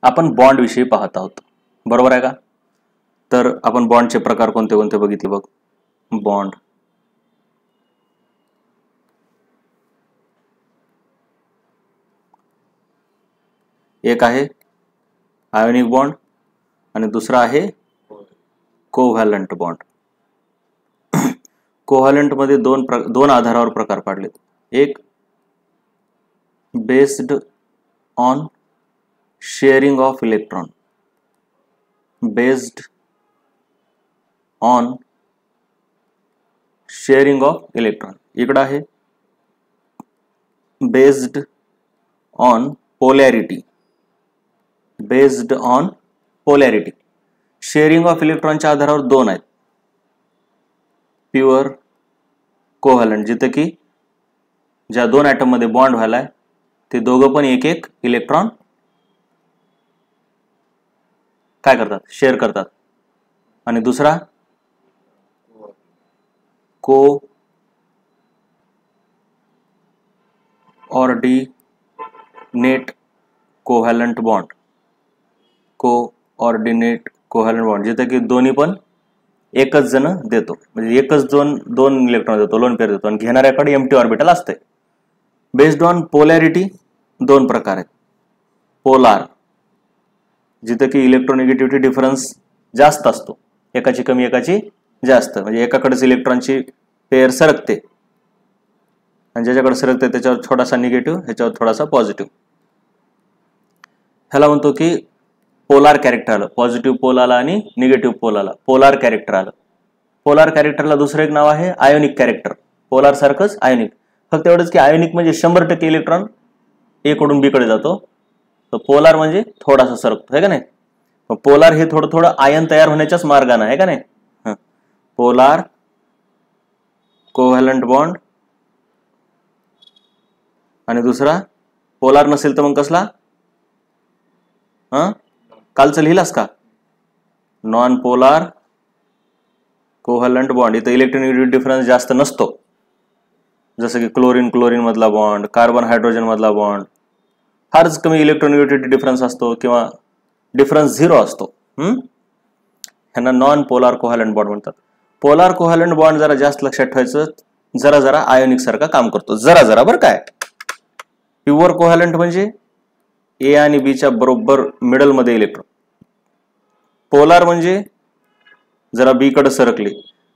आपण बॉन्ड विषयी पाहत आहोत, बरोबर आहे का? तर आपण बॉन्डचे प्रकार कोणते कोणते बघितले बघ. बॉन्ड, एक आहे आयोनिक बॉन्ड आणि दुसरा आहे कोव्हॅलंट बॉन्ड. कोव्हॅलंट मध्ये दोन आधारावर प्रकार पाडलेत. एक based on sharing of electron, based on sharing of electron. इकडं आहे based on polarity, based on polarity. Sharing of इलेक्ट्रॉनच्या आधारावर दोन आहेत. प्युअर कोव्हॅलंट, जिथे की ज्या दोन ॲटम मध्ये बॉन्ड व्हायलाय ते दोघं पण एक एक इलेक्ट्रॉन काय करतात, शेअर करतात. आणि दुसरा coordinate covalent bond, coordinate covalent bond, जिथे की दोन्ही पण एकच जण देतो, म्हणजे एकच दोन इलेक्ट्रॉन देतो, लोन पेअर देतो आणि घेणाऱ्याकडे एम्प्टी ऑर्बिटल असते. बेस्ड ऑन पोलॅरिटी दोन प्रकार आहेत. पोलार, जिथे की इलेक्ट्रोनिगेटिव्हिटी डिफरन्स जास्त असतो, एकाची कमी एकाची जास्त, म्हणजे एकाकडेच इलेक्ट्रॉनची पेअर सरकते आणि ज्याच्याकडे सरकते त्याच्यावर थोडासा निगेटिव्ह, ह्याच्यावर थोडासा पॉझिटिव्ह. ह्याला म्हणतो की पोलार कॅरेक्टर आलं, पॉझिटिव्ह पोल आला आणि निगेटिव्ह पोल आला, पोलार कॅरेक्टर आलं. पोलार कॅरेक्टरला दुसरं एक नाव आहे आयोनिक कॅरेक्टर. पोलार सारखंच आयोनिक, फक्त एवढंच की आयोनिक म्हणजे 100% इलेक्ट्रॉन ए कडून बी कडे जातो, तर पोलार म्हणजे थोडासा सरकतो, आहे का नाही. पोलार हे थोडं थोडं आयन तयार होण्याच्याच मार्गाने आहे का नाही. पोलार कोव्हॅलंट बॉन्ड आणि दुसरा पोलार नसेल तर मग कसला, कालचं लिहिलास का, नॉन पोलार कोव्हॅलंट बॉन्ड. इथं इलेक्ट्रोनिगेटिव्हिटी डिफरन्स जास्त नसतो, जसं की क्लोरीन मधला बॉन्ड, कार्बन हायड्रोजन मधला बॉन्ड फारच कमी इलेक्ट्रोनिगेटिव्हिटी डिफरन्स असतो किंवा डिफरन्स 0 असतो. ह्यांना नॉन पोलार कोव्हॅलंट बॉन्ड म्हणतात. पोलार कोव्हॅलंट बॉन्ड जरा जास्त लक्षात ठेवायचं, जरा जरा आयोनिक सारखा काम करतो, जरा जरा बरं काय. प्युअर कोव्हॅलंट म्हणजे ए आणि बी च्या बरोबर मिडल मध्ये इलेक्ट्रॉन. पोलार म्हणजे जरा बी कडे सरकले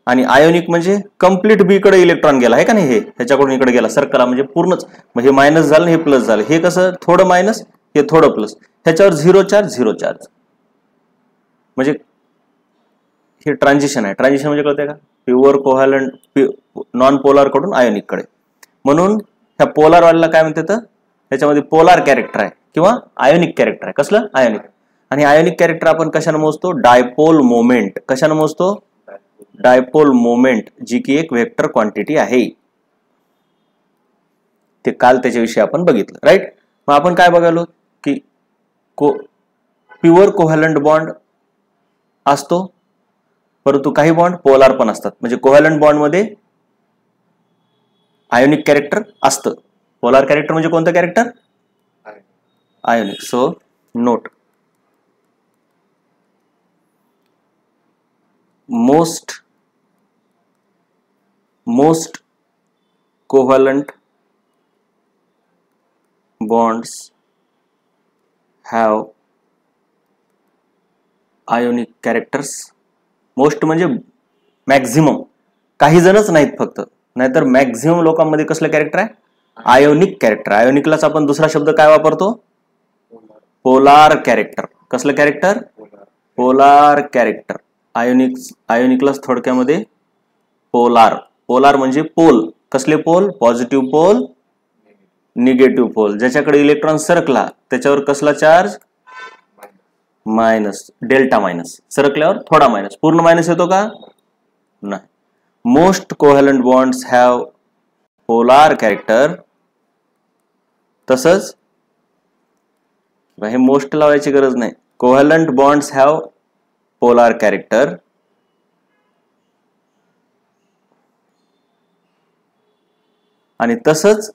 आणि आयोनिक म्हणजे कंप्लीट बी कडे इलेक्ट्रॉन गेला, आहे का नाही. हे ह्याच्याकडून इकडे गेला, सरकला म्हणजे पूर्णच. हे मायनस झालं, हे प्लस झालं. हे कसं थोडं मायनस, हे थोडं प्लस, ह्याच्यावर 0 चार्ज 0 चार्ज, म्हणजे हे ट्रान्झिशन आहे. ट्रान्झिशन म्हणजे कळतंय का, प्युअर कोव्हॅलंट नॉन पोलार कडून आयोनिक कडे. म्हणून ह्या पोलार वाल्याला काय म्हणतात, त्याच्यामध्ये पोलार कॅरेक्टर आहे किंवा आयोनिक कॅरेक्टर आहे. कसलं, आयोनिक. आणि आयोनिक कॅरेक्टर आपण कशाने मोजतो, डायपोल मोमेंट. कशाने मोजतो, डायपोल मोमेंट, जी की एक वेक्टर क्वांटिटी आहे. ते काल त्याच्याविषयी आपण बघितलं, राईट. मग आपण काय बघालो की प्युअर कोव्हॅलंट बॉन्ड असतो, परंतु काही बॉन्ड पोलार पण असतात. म्हणजे कोव्हॅलंट बॉन्ड मध्ये आयोनिक कॅरेक्टर असतं. पोलार कॅरेक्टर म्हणजे कोणतं character, ionic. So note, most covalent bonds have ionic characters. Most म्हणजे मॅक्झिमम, काही जणच नाहीत फक्त, नाहीतर मॅक्झिमम लोकांमध्ये कसलं कॅरेक्टर आहे, आयोनिक कॅरेक्टर. आयोनिकलाच आपण दुसरा शब्द काय वापरतो, पोलार कॅरेक्टर. कसलं कॅरेक्टर, पोलार कॅरेक्टर. आयोनिकलाच थोडक्यामध्ये पोलार. पोलार म्हणजे पोल. कसले pole, positive pole, negative pole. ज्याच्याकडे इलेक्ट्रॉन सरकला त्याच्यावर कसला चार्ज, मायनस, डेल्टा मायनस. सरकल्यावर थोडा मायनस. पूर्ण मायनस येतो का, नाही. Most covalent bonds have polar character. तसंच हे मोस्ट लावायची गरज नाही, covalent bonds have polar character. आणि तसंच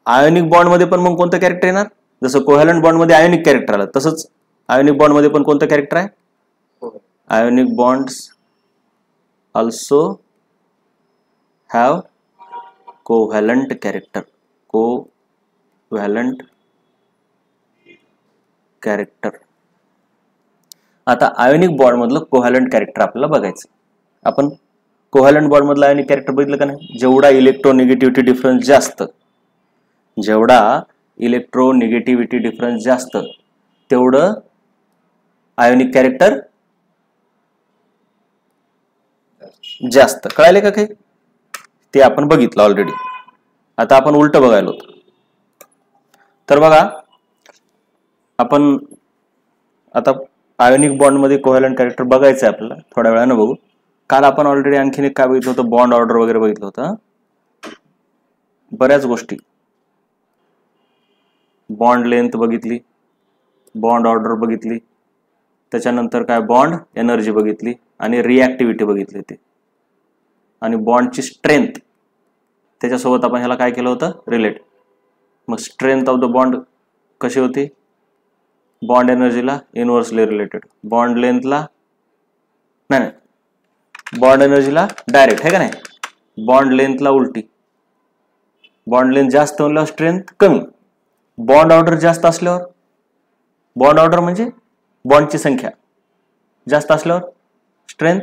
आयोनिक बॉन्ड मध्ये पण मग कोणतं कॅरेक्टर येणार, जसं कोव्हॅलंट बॉन्ड मध्ये आयोनिक कॅरेक्टर आलं, तसंच आयोनिक बॉन्ड मध्ये पण कोणतं कॅरेक्टर आहे? Ionic bonds also have covalent character. Covalent character. आता आयोनिक बॉन्ड मधलं कोव्हॅलंट कॅरेक्टर आपल्याला बघायचं. आपण कोव्हॅलंट बॉन्ड मधलं आयोनिक कॅरेक्टर बघितलं का नाही? जेवढा इलेक्ट्रोनिगेटिव्हिटी डिफरन्स जास्त, जेवढा इलेक्ट्रोनिगेटिव्हिटी डिफरन्स जास्त, तेवढं आयोनिक कॅरेक्टर जास्त. कळाले का काही? ते आपण बघितलं ऑलरेडी. आता आपण उलट बघायला होतो. तर बघा, आपण आता आयोनिक बॉन्ड मध्ये कोव्हॅलंट कॅरेक्टर बघायचं आहे आपल्याला, थोड्या वेळानं बघू. काल आपण ऑलरेडी आणखीन एक काय बघितलं होतं? बॉन्ड ऑर्डर वगैरे बघितलं होतं. बऱ्याच गोष्टी, बॉन्ड लेंथ बघितली, बॉन्ड ऑर्डर बघितली, त्याच्यानंतर काय बॉन्ड एनर्जी बघितली आणि रिॲक्टिव्हिटी बघितली ते, आणि बॉन्डची स्ट्रेंथ त्याच्यासोबत आपण ह्याला काय केलं होतं? रिलेट. मग स्ट्रेंथ ऑफ द बॉन्ड कशी होती? बॉन्ड एनर्जीला इनव्हर्सली रिलेटेड, बॉन्ड लेंथला नाही, बॉन्ड एनर्जीला डायरेक्ट, आहे का नाही? बॉन्ड लेंथला उलटी. बॉन्ड लेंथ जास्त म्हणल्यावर स्ट्रेंथ कमी. बॉन्ड ऑर्डर जास्त असल्यावर, बॉन्ड ऑर्डर म्हणजे बॉन्डची संख्या जास्त असल्यावर स्ट्रेंथ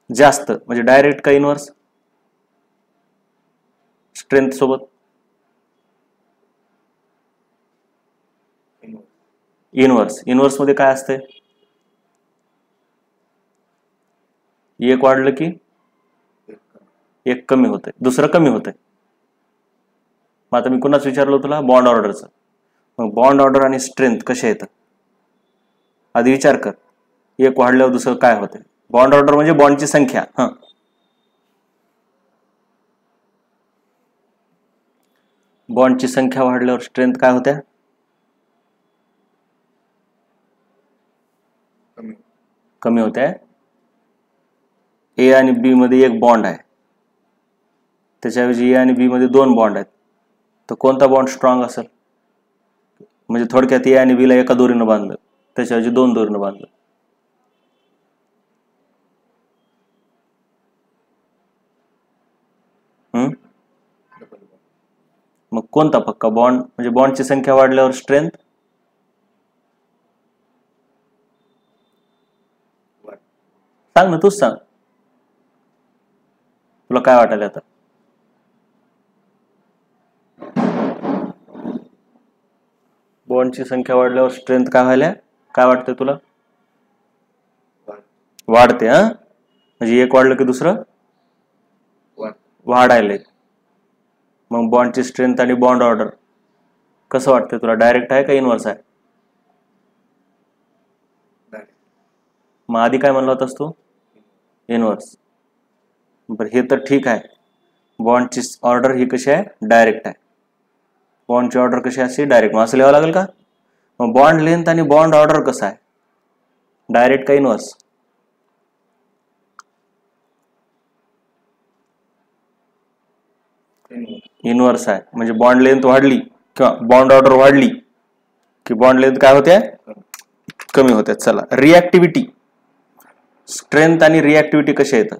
जास्त, म्हणजे डायरेक्ट का इनव्हर्स? स्ट्रेंथ सोबत इनव्हर्स. इनव्हर्स मध्ये काय असते? एक वाढलं की एक कमी होतंय, दुसरं कमी होतंय. मग आता मी कुणाच विचारलं तुला? बॉन्ड ऑर्डरचं. मग बॉन्ड ऑर्डर आणि स्ट्रेंथ कसे येतं? आधी विचार कर. एक वाढल्यावर दुसरं काय होतंय? बॉन्ड ऑर्डर म्हणजे बॉन्डची संख्या. बॉन्डची संख्या वाढल्यावर स्ट्रेंथ काय होते? कमी होते. ए आणि बी मध्ये एक बॉन्ड आहे, त्याच्याऐवजी ए आणि बी मध्ये दोन बॉन्ड आहेत, तर कोणता बॉन्ड स्ट्रॉंग असेल? म्हणजे थोडक्यात ए आणि बी ला एका दोरीनं बांधलं, त्याच्याऐवजी दोन दोरीनं बांधलं. मग कोणता पक्का बॉन्ड? म्हणजे बॉन्डची संख्या वाढल्यावर स्ट्रेंथ सांग ना, तूच सांग, तुला काय वाटायला आता? बॉन्डची संख्या वाढल्यावर स्ट्रेंथ काय व्हायला? काय वाटतंय तुला? वाढते. म्हणजे एक वाढलं की दुसरं वाढायलंय. मग बॉन्डची स्ट्रेंथ आणि बॉन्ड ऑर्डर कसं वाटतंय तुला? डायरेक्ट आहे का इनव्हर्स आहे? मग आधी काय म्हणला होतास तू? इनव्हर्स. बरं, हे तर ठीक आहे. बॉन्डची ऑर्डर ही कशी आहे? डायरेक्ट आहे. बॉन्डची ऑर्डर कशी असते? डायरेक्ट. मग असं लिहावं लागेल का? मग बॉन्ड लेंथ आणि बॉन्ड ऑर्डर कसं आहे? डायरेक्ट का इनव्हर्स? इनव्हर्स आहे. म्हणजे बॉन्ड लेंथ वाढली किंवा बॉन्ड ऑर्डर वाढली की बॉन्ड लेंथ काय होते? कमी होते. चला, रिॲक्टिव्हिटी, स्ट्रेंथ आणि रिॲक्टिव्हिटी कशा येतात?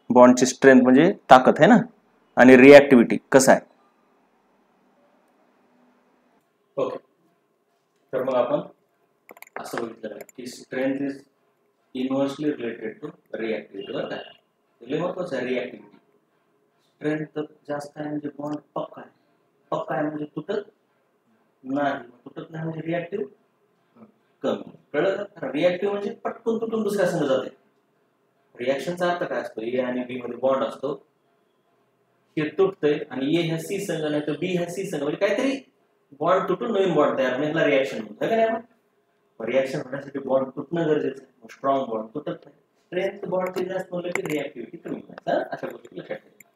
बॉन्डची स्ट्रेंथ म्हणजे ताकद आहे ना, आणि रिॲक्टिव्हिटी कसं आहे? ओके, तर मग आपण असं बघितलं की strength is inversely related to reactivity. बरं काय? लय महत्वाचं आहे रिॲक्टिव्हिटी. स्ट्रेंथ जास्त आहे म्हणजे बॉन्ड पक्का आहे, पक्का आहे म्हणजे तुटत नाही, तुटत नाही म्हणजे रिॲक्टिव्ह कमी. कळलं का? रिॲक्टिव्ह म्हणजे पटकन तुटून दुसऱ्या संघ जाते. रिॲक्शनचा अर्थ काय असतो? ए आणि बी मध्ये बॉन्ड असतो, हे तुटतंय आणि ए ह्या सी संघ नाही तर बी ह्या सी संघ, म्हणजे काहीतरी बॉन्ड तुटून नवीन बॉन्ड तयार होणे, ह्याला रिॲक्शन म्हणतो. का नाही? रिॲक्शन होण्यासाठी बॉन्ड तुटणं गरजेचं आहे. स्ट्रॉंग बॉन्ड तुटत नाही. स्ट्रेंथ बॉन्डची जास्त म्हणलं की रिॲक्टिव्हिटी कमी होईल. अशा गोष्टी लक्षात ठेवा.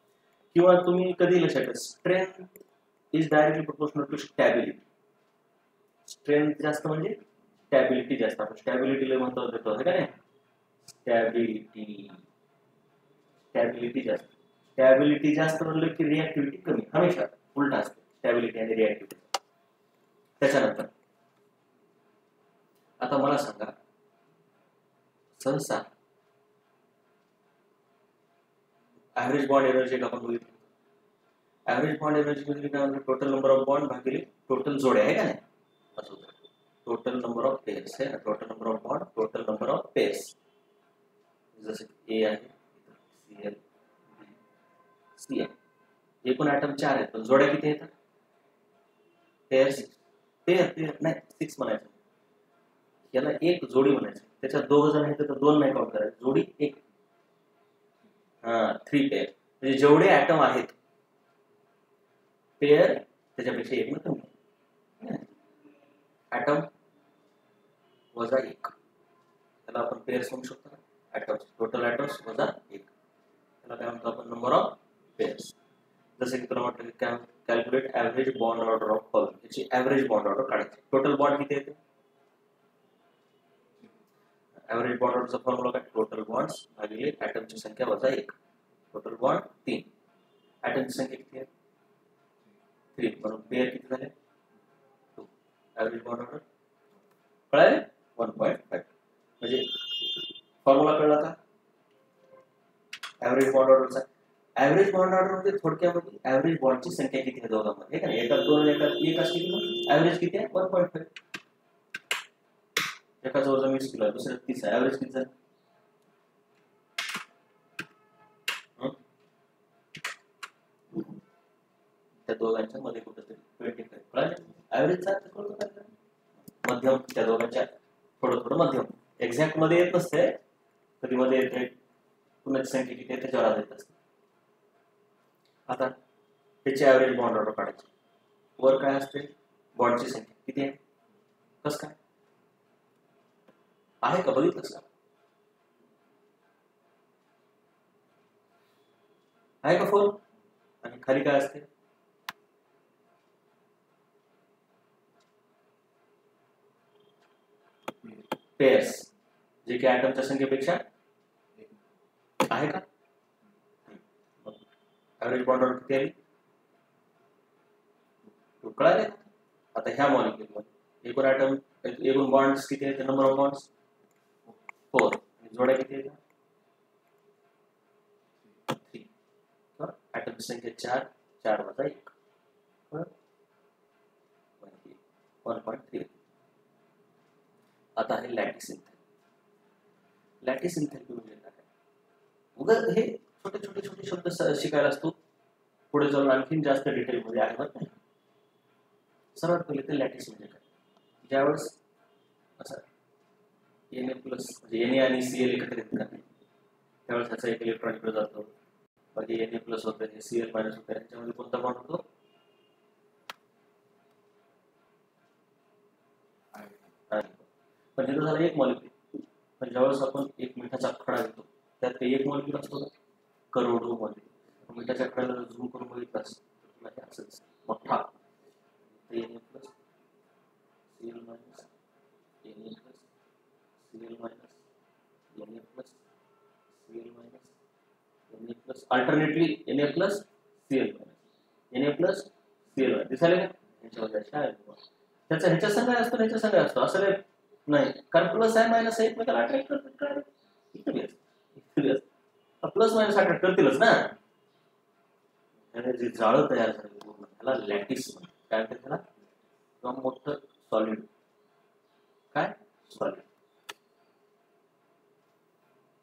किंवा तुम्ही कधी लक्षात ठेवा, strength is directly proportional to stability. Strength जास्त म्हणजे स्टॅबिलिटी जास्त. आपण स्टॅबिलिटीला महत्व देतो, का नाही? स्टॅबिलिटी, स्टॅबिलिटी जास्त. स्टॅबिलिटी जास्त म्हणलं की रिॲक्टिव्हिटी कमी हमेशा. उलटा असते स्टॅबिलिटी आणि रिॲक्टिव्हिटी. त्याच्यानंतर आता मला सांगा, सहसा ऍव्हरेज बॉन्ड एनर्जी आपण बघितलं. ऍव्हरेज बॉन्ड एनर्जी म्हणजे काय म्हणजे टोटल नंबर ऑफ बॉन्ड भागिले टोटल जोड्या आहे का नाही, असं होतं. टोटल नंबर ऑफ पेअर्स आहे, total number of bond, total number of pairs. जसे ए आहे, सीएल, सी आहे. एकूण ऍटम 4 आहेत, पण जोड्या किती आहेत? पेअर्स. पेअर नाही 6 म्हणायचं, याला एक जोडी म्हणायचं. त्याच्यात 2 जण आहेत तर 2 नाही काउंट करायचं, जोडी 1. 3 पेअर म्हणजे जेवढे ऍटम आहेत पेअर त्याच्यापेक्षा 1 न कमी. ऍटम वजा 1, त्याला आपण पेअर्स म्हणू शकतो. ऍटम्स, टोटल ऍटम्स वजा 1, त्याला काय म्हणतो आपण? Number of pairs. जसं की तुला म्हटलं की calculate average bond order of column, याची ऍव्हरेज बॉन्ड ऑर्डर काढायची. टोटल बॉन्ड किती येते? ऍव्हरेज बॉन्ड ऑर्डरचा फॉर्म्युला काय? टोटल बॉन्ड्स भागिले ऍटमची संख्या वजा 1. टोटल बॉन्ड 3, ऍटमची संख्या किती आहे? 3, म्हणून पेअर किती झाले? 2. ऍव्हरेज बॉन्ड ऑर्डर कळाले? 1.5. म्हणजे फॉर्म्युला कळला का ऍव्हरेज बॉन्ड ऑर्डरचा? ऍव्हरेज बॉन्ड ऑर्डर म्हणजे थोडक्यामध्ये ऍव्हरेज बॉन्डची संख्या किती आहे दोघांमध्ये, का नाही? एका 2 एका 1 असते किंवा ऍव्हरेज किती आहे? 1.5. एकाचा वजन 20 किलो आहे, दुसऱ्या 30 आहे, ऍव्हरेज किती झालं? त्या दोघांच्या मध्ये कुठेतरी 25. कळाले? ऍव्हरेजचा अर्थ कळतो का? मध्यम, त्या दोघांच्या थोडं थोडं मध्यम. एक्झॅक्ट मध्ये येत नसते, कधी मध्ये येते, पुन्हाची संख्या किती आहे त्याच्यावर आधारित असते. आता त्याची ऍव्हरेज बॉन्ड ऑर्डर काढायची. वर काय असते? बॉन्डची संख्या किती आहे? कसं काय आहे का बघितलंस का? आहे का फोन? आणि खाली काय असते? पेअर्स, जे की ऍटमच्या संख्येपेक्षा आहे का? ऍव्हरेज बॉन्ड ऑर्डर किती आहे? कळाले? आता ह्या मॉलिक्युल मध्ये एकूण ऍटम, एकूण बॉन्ड्स किती आहेत? Number of bonds 4. जोड्या किती आहेत? 3. तर ऍटमची संख्या 4, 4 वजा 1, 1.3. आता आहे लॅटिस एन्थॅल्पी. लॅटिस एन्थॅल्पी म्हणजे काय? उगाच हे छोटे छोटे छोटे शब्द शिकायला असतो, पुढे जाऊन आणखीन जास्त डिटेल मध्ये आहे बरं. सर्वात पहिले ते लॅटिस म्हणजे काय? ज्यावेळेस असं Na प्लस म्हणजे Na आणि Cl एकत्र येतात का, त्यावेळेस ह्याचा एक इलेक्ट्रॉन इकडे जातो, बाकी Na प्लस होतं, हे Cl मायनस होतं, याच्यामध्ये कोणता बॉन्ड होतो? पण तिथं झालं एक मॉलिक्युल. पण ज्यावेळेस आपण एक मिठाचा खडा घेतो, त्यात ते एक मॉलिक्युल असतो का? करोडो मॉलिक्युल. मिठाच्या खड्याला झूम करून बघितलास तुला हे असंच मोठा Na plus Cl minus Na plus Cl minus Na plus Cl minus Na plus, alternately Na plus Cl minus Na plus Cl minus. दिसायला का? ह्याच्यामध्ये त्याचा ह्याच्या संघ असतो, ह्याच्या संघ असतो असं नाही, कारण प्लस आहे मायनस आहे एकमेकाला अट्रॅक्ट करतात. प्लस मायनस अट्रॅक्ट करतीलच ना. जे जाळं तयार झालं पूर्ण त्याला लॅटिस म्हणतात. काय म्हणतात त्याला? किंवा मोठं सॉलिड. काय? सॉलिड.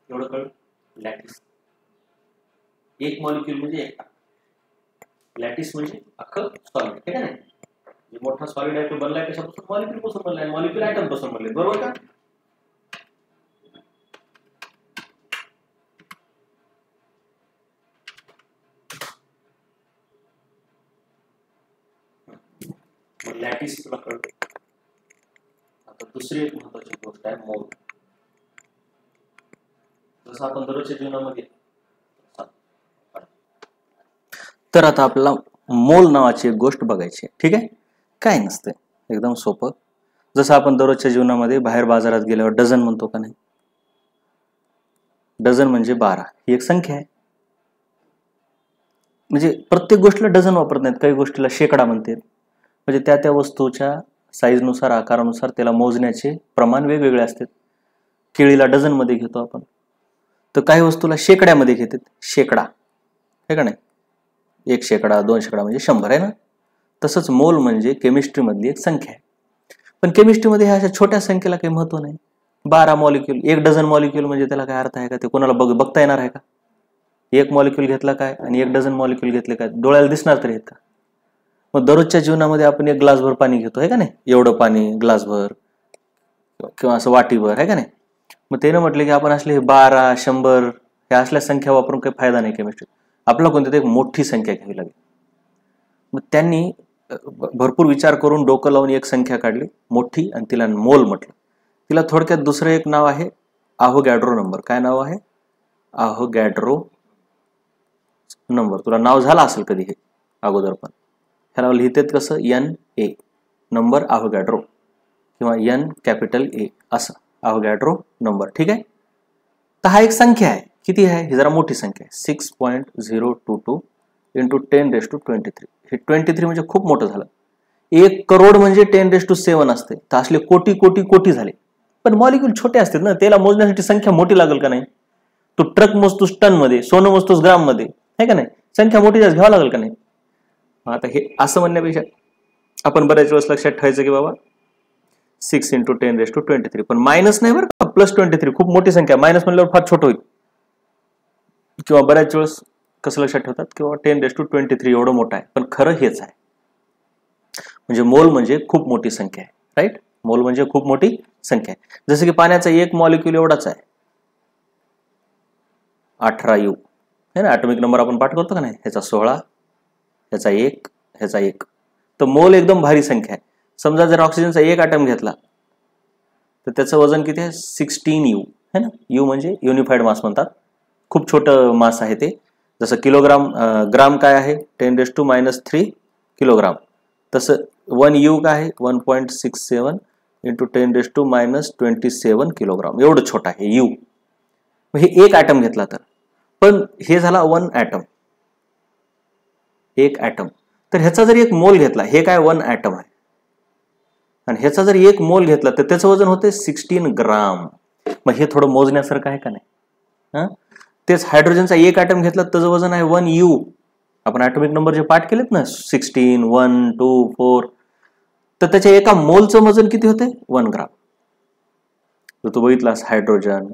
एवढं कळ. लॅटिस एक मॉलिक्युल म्हणजे एक, लॅटिस म्हणजे अख्खं सॉलिड, ठीक आहे ना? जे मोठा सॉलिड आहे तो बनलाय कशापासून? मॉलिक्युल पासून बनलाय. मॉलिक्युल ऍटम पासून बनले, बरोबर का? लॅटिस तुला कळतं. आता दुसरी एक महत्वाची गोष्ट आहे मोल. जसं आपण दररोजच्या जीवनामध्ये, तर आता आपल्याला मोल नावाची एक गोष्ट बघायची आहे, ठीक आहे? काय नसते, एकदम सोपं. जसं आपण दररोजच्या जीवनामध्ये बाहेर बाजारात गेल्यावर डझन म्हणतो का नाही? डझन म्हणजे 12 ही एक संख्या आहे. म्हणजे प्रत्येक गोष्टीला डझन वापरत नाहीत, काही गोष्टीला शेकडा म्हणतात. म्हणजे त्या त्या वस्तूच्या साईजनुसार, आकारानुसार त्याला मोजण्याचे प्रमाण वेगवेगळे असतात. केळीला डझनमध्ये घेतो आपण, तर काही वस्तूला शेकड्यामध्ये घेतात. शेकडा आहे का नाही, 1 शेकडा 2 शेकडा म्हणजे 100 आहे ना. तसंच मोल म्हणजे केमिस्ट्रीमधली एक संख्या आहे. पण केमिस्ट्रीमध्ये ह्या अशा छोट्या संख्येला काही महत्व नाही. 12 मॉलिक्यूल, 1 डझन मॉलिक्यूल म्हणजे त्याला काय अर्थ आहे का? ते कोणाला बघता येणार आहे का? 1 मॉलिक्यूल घेतला काय आणि 1 डझन मॉलिक्यूल घेतले काय, डोळ्याला दिसणार तरी आहेत का? मग दररोजच्या जीवनामध्ये आपण 1 ग्लासभर पाणी घेतो आहे का नाही, एवढं पाणी ग्लासभर किंवा असं वाटीभर आहे का नाही. मग त्यानं म्हटलं की आपण असले 12 100 ह्या असल्या संख्या वापरून काही फायदा नाही केमिस्ट्री. आपल्याला कोणती एक मोठी संख्या घ्यावी लागेल. मग त्यांनी भरपूर विचार करून डोकं लावून एक संख्या काढली मोठी आणि तिला मोल म्हटलं. तिला थोडक्यात दुसरं एक नाव आहे अहोगॅड्रो नंबर. काय नाव आहे? अहोगॅड्रो नंबर. तुला नाव झालं असेल कधी हे अगोदर, पण ह्याला लिहितात कसं? NA नंबर अहोगॅड्रो किंवा NA असं अहोगॅड्रो नंबर. ठीक आहे. तर हा एक संख्या आहे. किती आहे? ही जरा मोठी संख्या आहे. 6.022 इंटू 10⁻23. हे 23 म्हणजे खूप मोठं झालं. 1 करोड म्हणजे 10⁻7 असते. तर असले कोटी कोटी कोटी झाले. पण मॉलिक्यूल छोटे असतात ना, त्याला मोजण्यासाठी संख्या मोठी लागेल का नाही? तू ट्रक मोजतोस टन मध्ये, सोनं मोजतोस ग्राम मध्ये, आहे का नाही? संख्या मोठी जास्त घ्यावं लागेल का नाही? आता हे असं म्हणण्यापेक्षा आपण बऱ्याच वेळेस लक्षात ठेवायचं की बाबा 6 इंटू 10⁻23, पण मायनस नाही बरं का, +23. खूप मोठी संख्या, मायनस म्हणल्यावर फार छोट होईल. किंवा बऱ्याच वेळेस कसं लक्षात ठेवतात किंवा 10⁻23 एवढं मोठं आहे, पण खरं हेच आहे. म्हणजे मोल म्हणजे खूप मोठी संख्या आहे. राईट, मोल म्हणजे खूप मोठी संख्या आहे. जसं की पाण्याचा 1 मॉलिक्यूल एवढाच आहे, 18U है ना. ॲटॉमिक नंबर आपण पाठ करतो का नाही, ह्याचा 16, ह्याचा 1, ह्याचा 1. तर मोल एकदम भारी संख्या आहे. समजा जर ऑक्सिजनचा 1 ॲटम घेतला तर त्याचं वजन किती आहे? 16U है ना. यू म्हणजे युनिफाईड मास म्हणतात. खूप छोटं मास आहे ते. जसं किलोग्राम, ग्राम काय आहे? 10⁻³ किलोग्राम. तसं 1U काय आहे? 1.67 इंटू 10⁻27 किलोग्राम. एवढं छोटं आहे यू. हे 1 ॲटम घेतला तर, पण हे झाला 1 ॲटम, 1 ॲटम. तर ह्याचा जर 1 मोल घेतला, हे काय 1 ॲटम आहे, आणि ह्याचा जर 1 मोल घेतला तर त्याचं वजन होते 16 ग्राम. मग हे थोडं मोजण्यासारखं आहे का नाही? तेच हायड्रोजनचा 1 ॲटम घेतला, त्याचं वजन आहे 1U. आपण ॲटॉमिक नंबर जे पाठ केलेत ना, 16, 1, 2, 4, तर त्याच्या एका मोलचं वजन किती होते? 1 ग्राम. तर तू बघितलास hydrogen,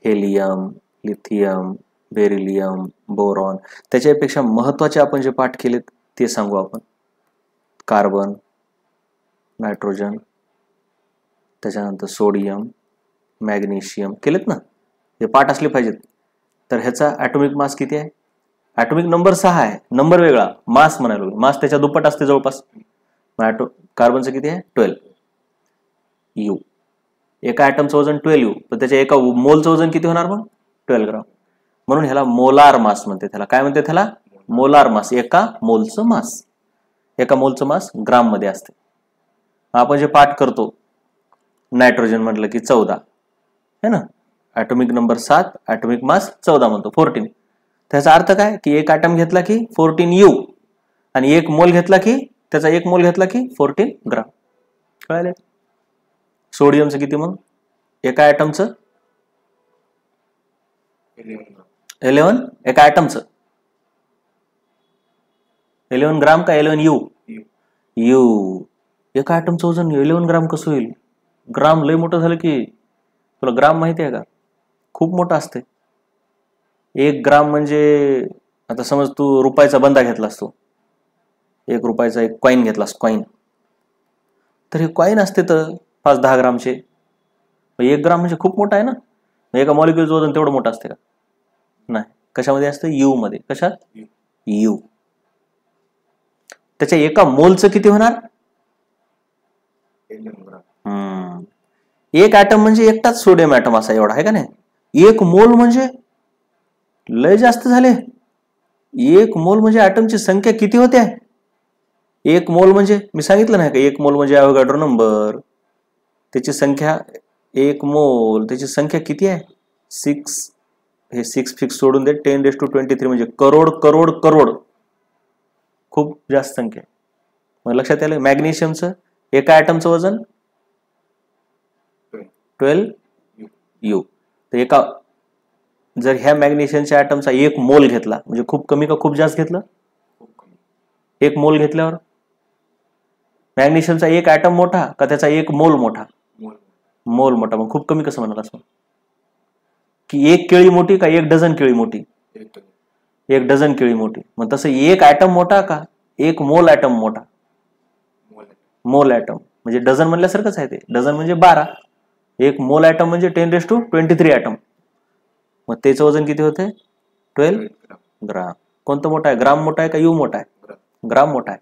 helium, lithium, beryllium, boron. त्याच्यापेक्षा महत्वाचे आपण जे पाठ केलेत ते सांगू आपण. कार्बन, नायट्रोजन, त्याच्यानंतर सोडियम, मॅग्नेशियम केलेत ना, हे पाठ असले पाहिजेत. तर ह्याचा ॲटॉमिक मास किती आहे? ॲटॉमिक नंबर 6 आहे, नंबर वेगळा, मास म्हणायला. मास त्याच्या दुप्पट असते जवळपास. कार्बनचं किती आहे? 12U. एका ॲटमचं वजन 12U, तर त्याच्या एका मोलचं वजन किती होणार मग? 12 ग्राम. म्हणून ह्याला मोलार मास म्हणते. त्याला काय म्हणते? त्याला मोलार मास. एका मोलचं मास, एका मोलचं मास ग्राम मध्ये असते. आपण जे पाठ करतो नायट्रोजन म्हटलं की 14 है ना, ॲटॉमिक नंबर 7, ॲटॉमिक मास 14 म्हणतो, 14. त्याचा अर्थ काय की 1 ॲटम घेतला की 14U, आणि 1 मोल घेतला की त्याचा 1 मोल घेतला की 14 ग्राम. कळाले? सोडियमचं किती मग? एका ॲटमचं 11, एका ॲटमचं 11 ग्राम का 11U? यू. एका ॲटमचं वजन 11 ग्राम कसं होईल? ग्राम लय मोठं झालं की. तुला ग्राम माहिती आहे का? खूप मोठं असते. 1 ग्राम म्हणजे, आता समज तू रुपयाचा बंदा घेतलास, तू 1 रुपयाचा एक कॉईन घेतलास, कॉईन, तर हे कॉईन असते तर 5-10 ग्रामचे. 1 ग्राम म्हणजे खूप मोठा आहे ना. एका मॉलिक्युलचं वजन तेवढं मोठं असते का? नाही. कशामध्ये असतं? यू मध्ये. कशात? यू. त्याच्या एका मोलचं किती होणार? 1 ॲटम म्हणजे एकटाच सोडियम ॲटम असा एवढा आहे का नाही. 1 मोल म्हणजे लय जास्त झाले. 1 मोल म्हणजे ॲटमची संख्या किती होते? 1 मोल म्हणजे मी सांगितलं नाही का, 1 मोल म्हणजे अवोगॅड्रो नंबर. त्याची संख्या 1 मोल, त्याची संख्या किती आहे? 6. हे 6 फिक्स सोडून दे. 10⁻23 म्हणजे करोड करोड करोड. खूप जास्त संख्या आहे. मग लक्षात आलं मॅग्नेशियमचं एका ॲटमचं वजन 12U. तर एका जर ह्या मॅग्नेशियमच्या ॲटमचा 1 मोल घेतला म्हणजे खूप कमी का खूप जास्त घेतलं? 1 मोल घेतल्यावर मॅग्नेशियमचा 1 ॲटम मोठा का त्याचा 1 मोल मोठा? मोल मोठा. मग खूप कमी कसं म्हणाल असं की 1 केळी मोठी का 1 डझन केळी मोठी? 1 डझन केळी मोठी. मग तसं 1 ॲटम मोठा का 1 मोल ॲटम मोठा? मोल ॲटम. म्हणजे डझन म्हणल्यासारखंच आहे ते. डझन म्हणजे 12. 1 मोल ॲटम म्हणजे 10⁻23 ॲटम. मग त्याचं वजन किती होते? 12 ग्राम. कोणतं मोठं आहे? ग्राम मोठा आहे का यू मोठा आहे? ग्राम मोठा आहे.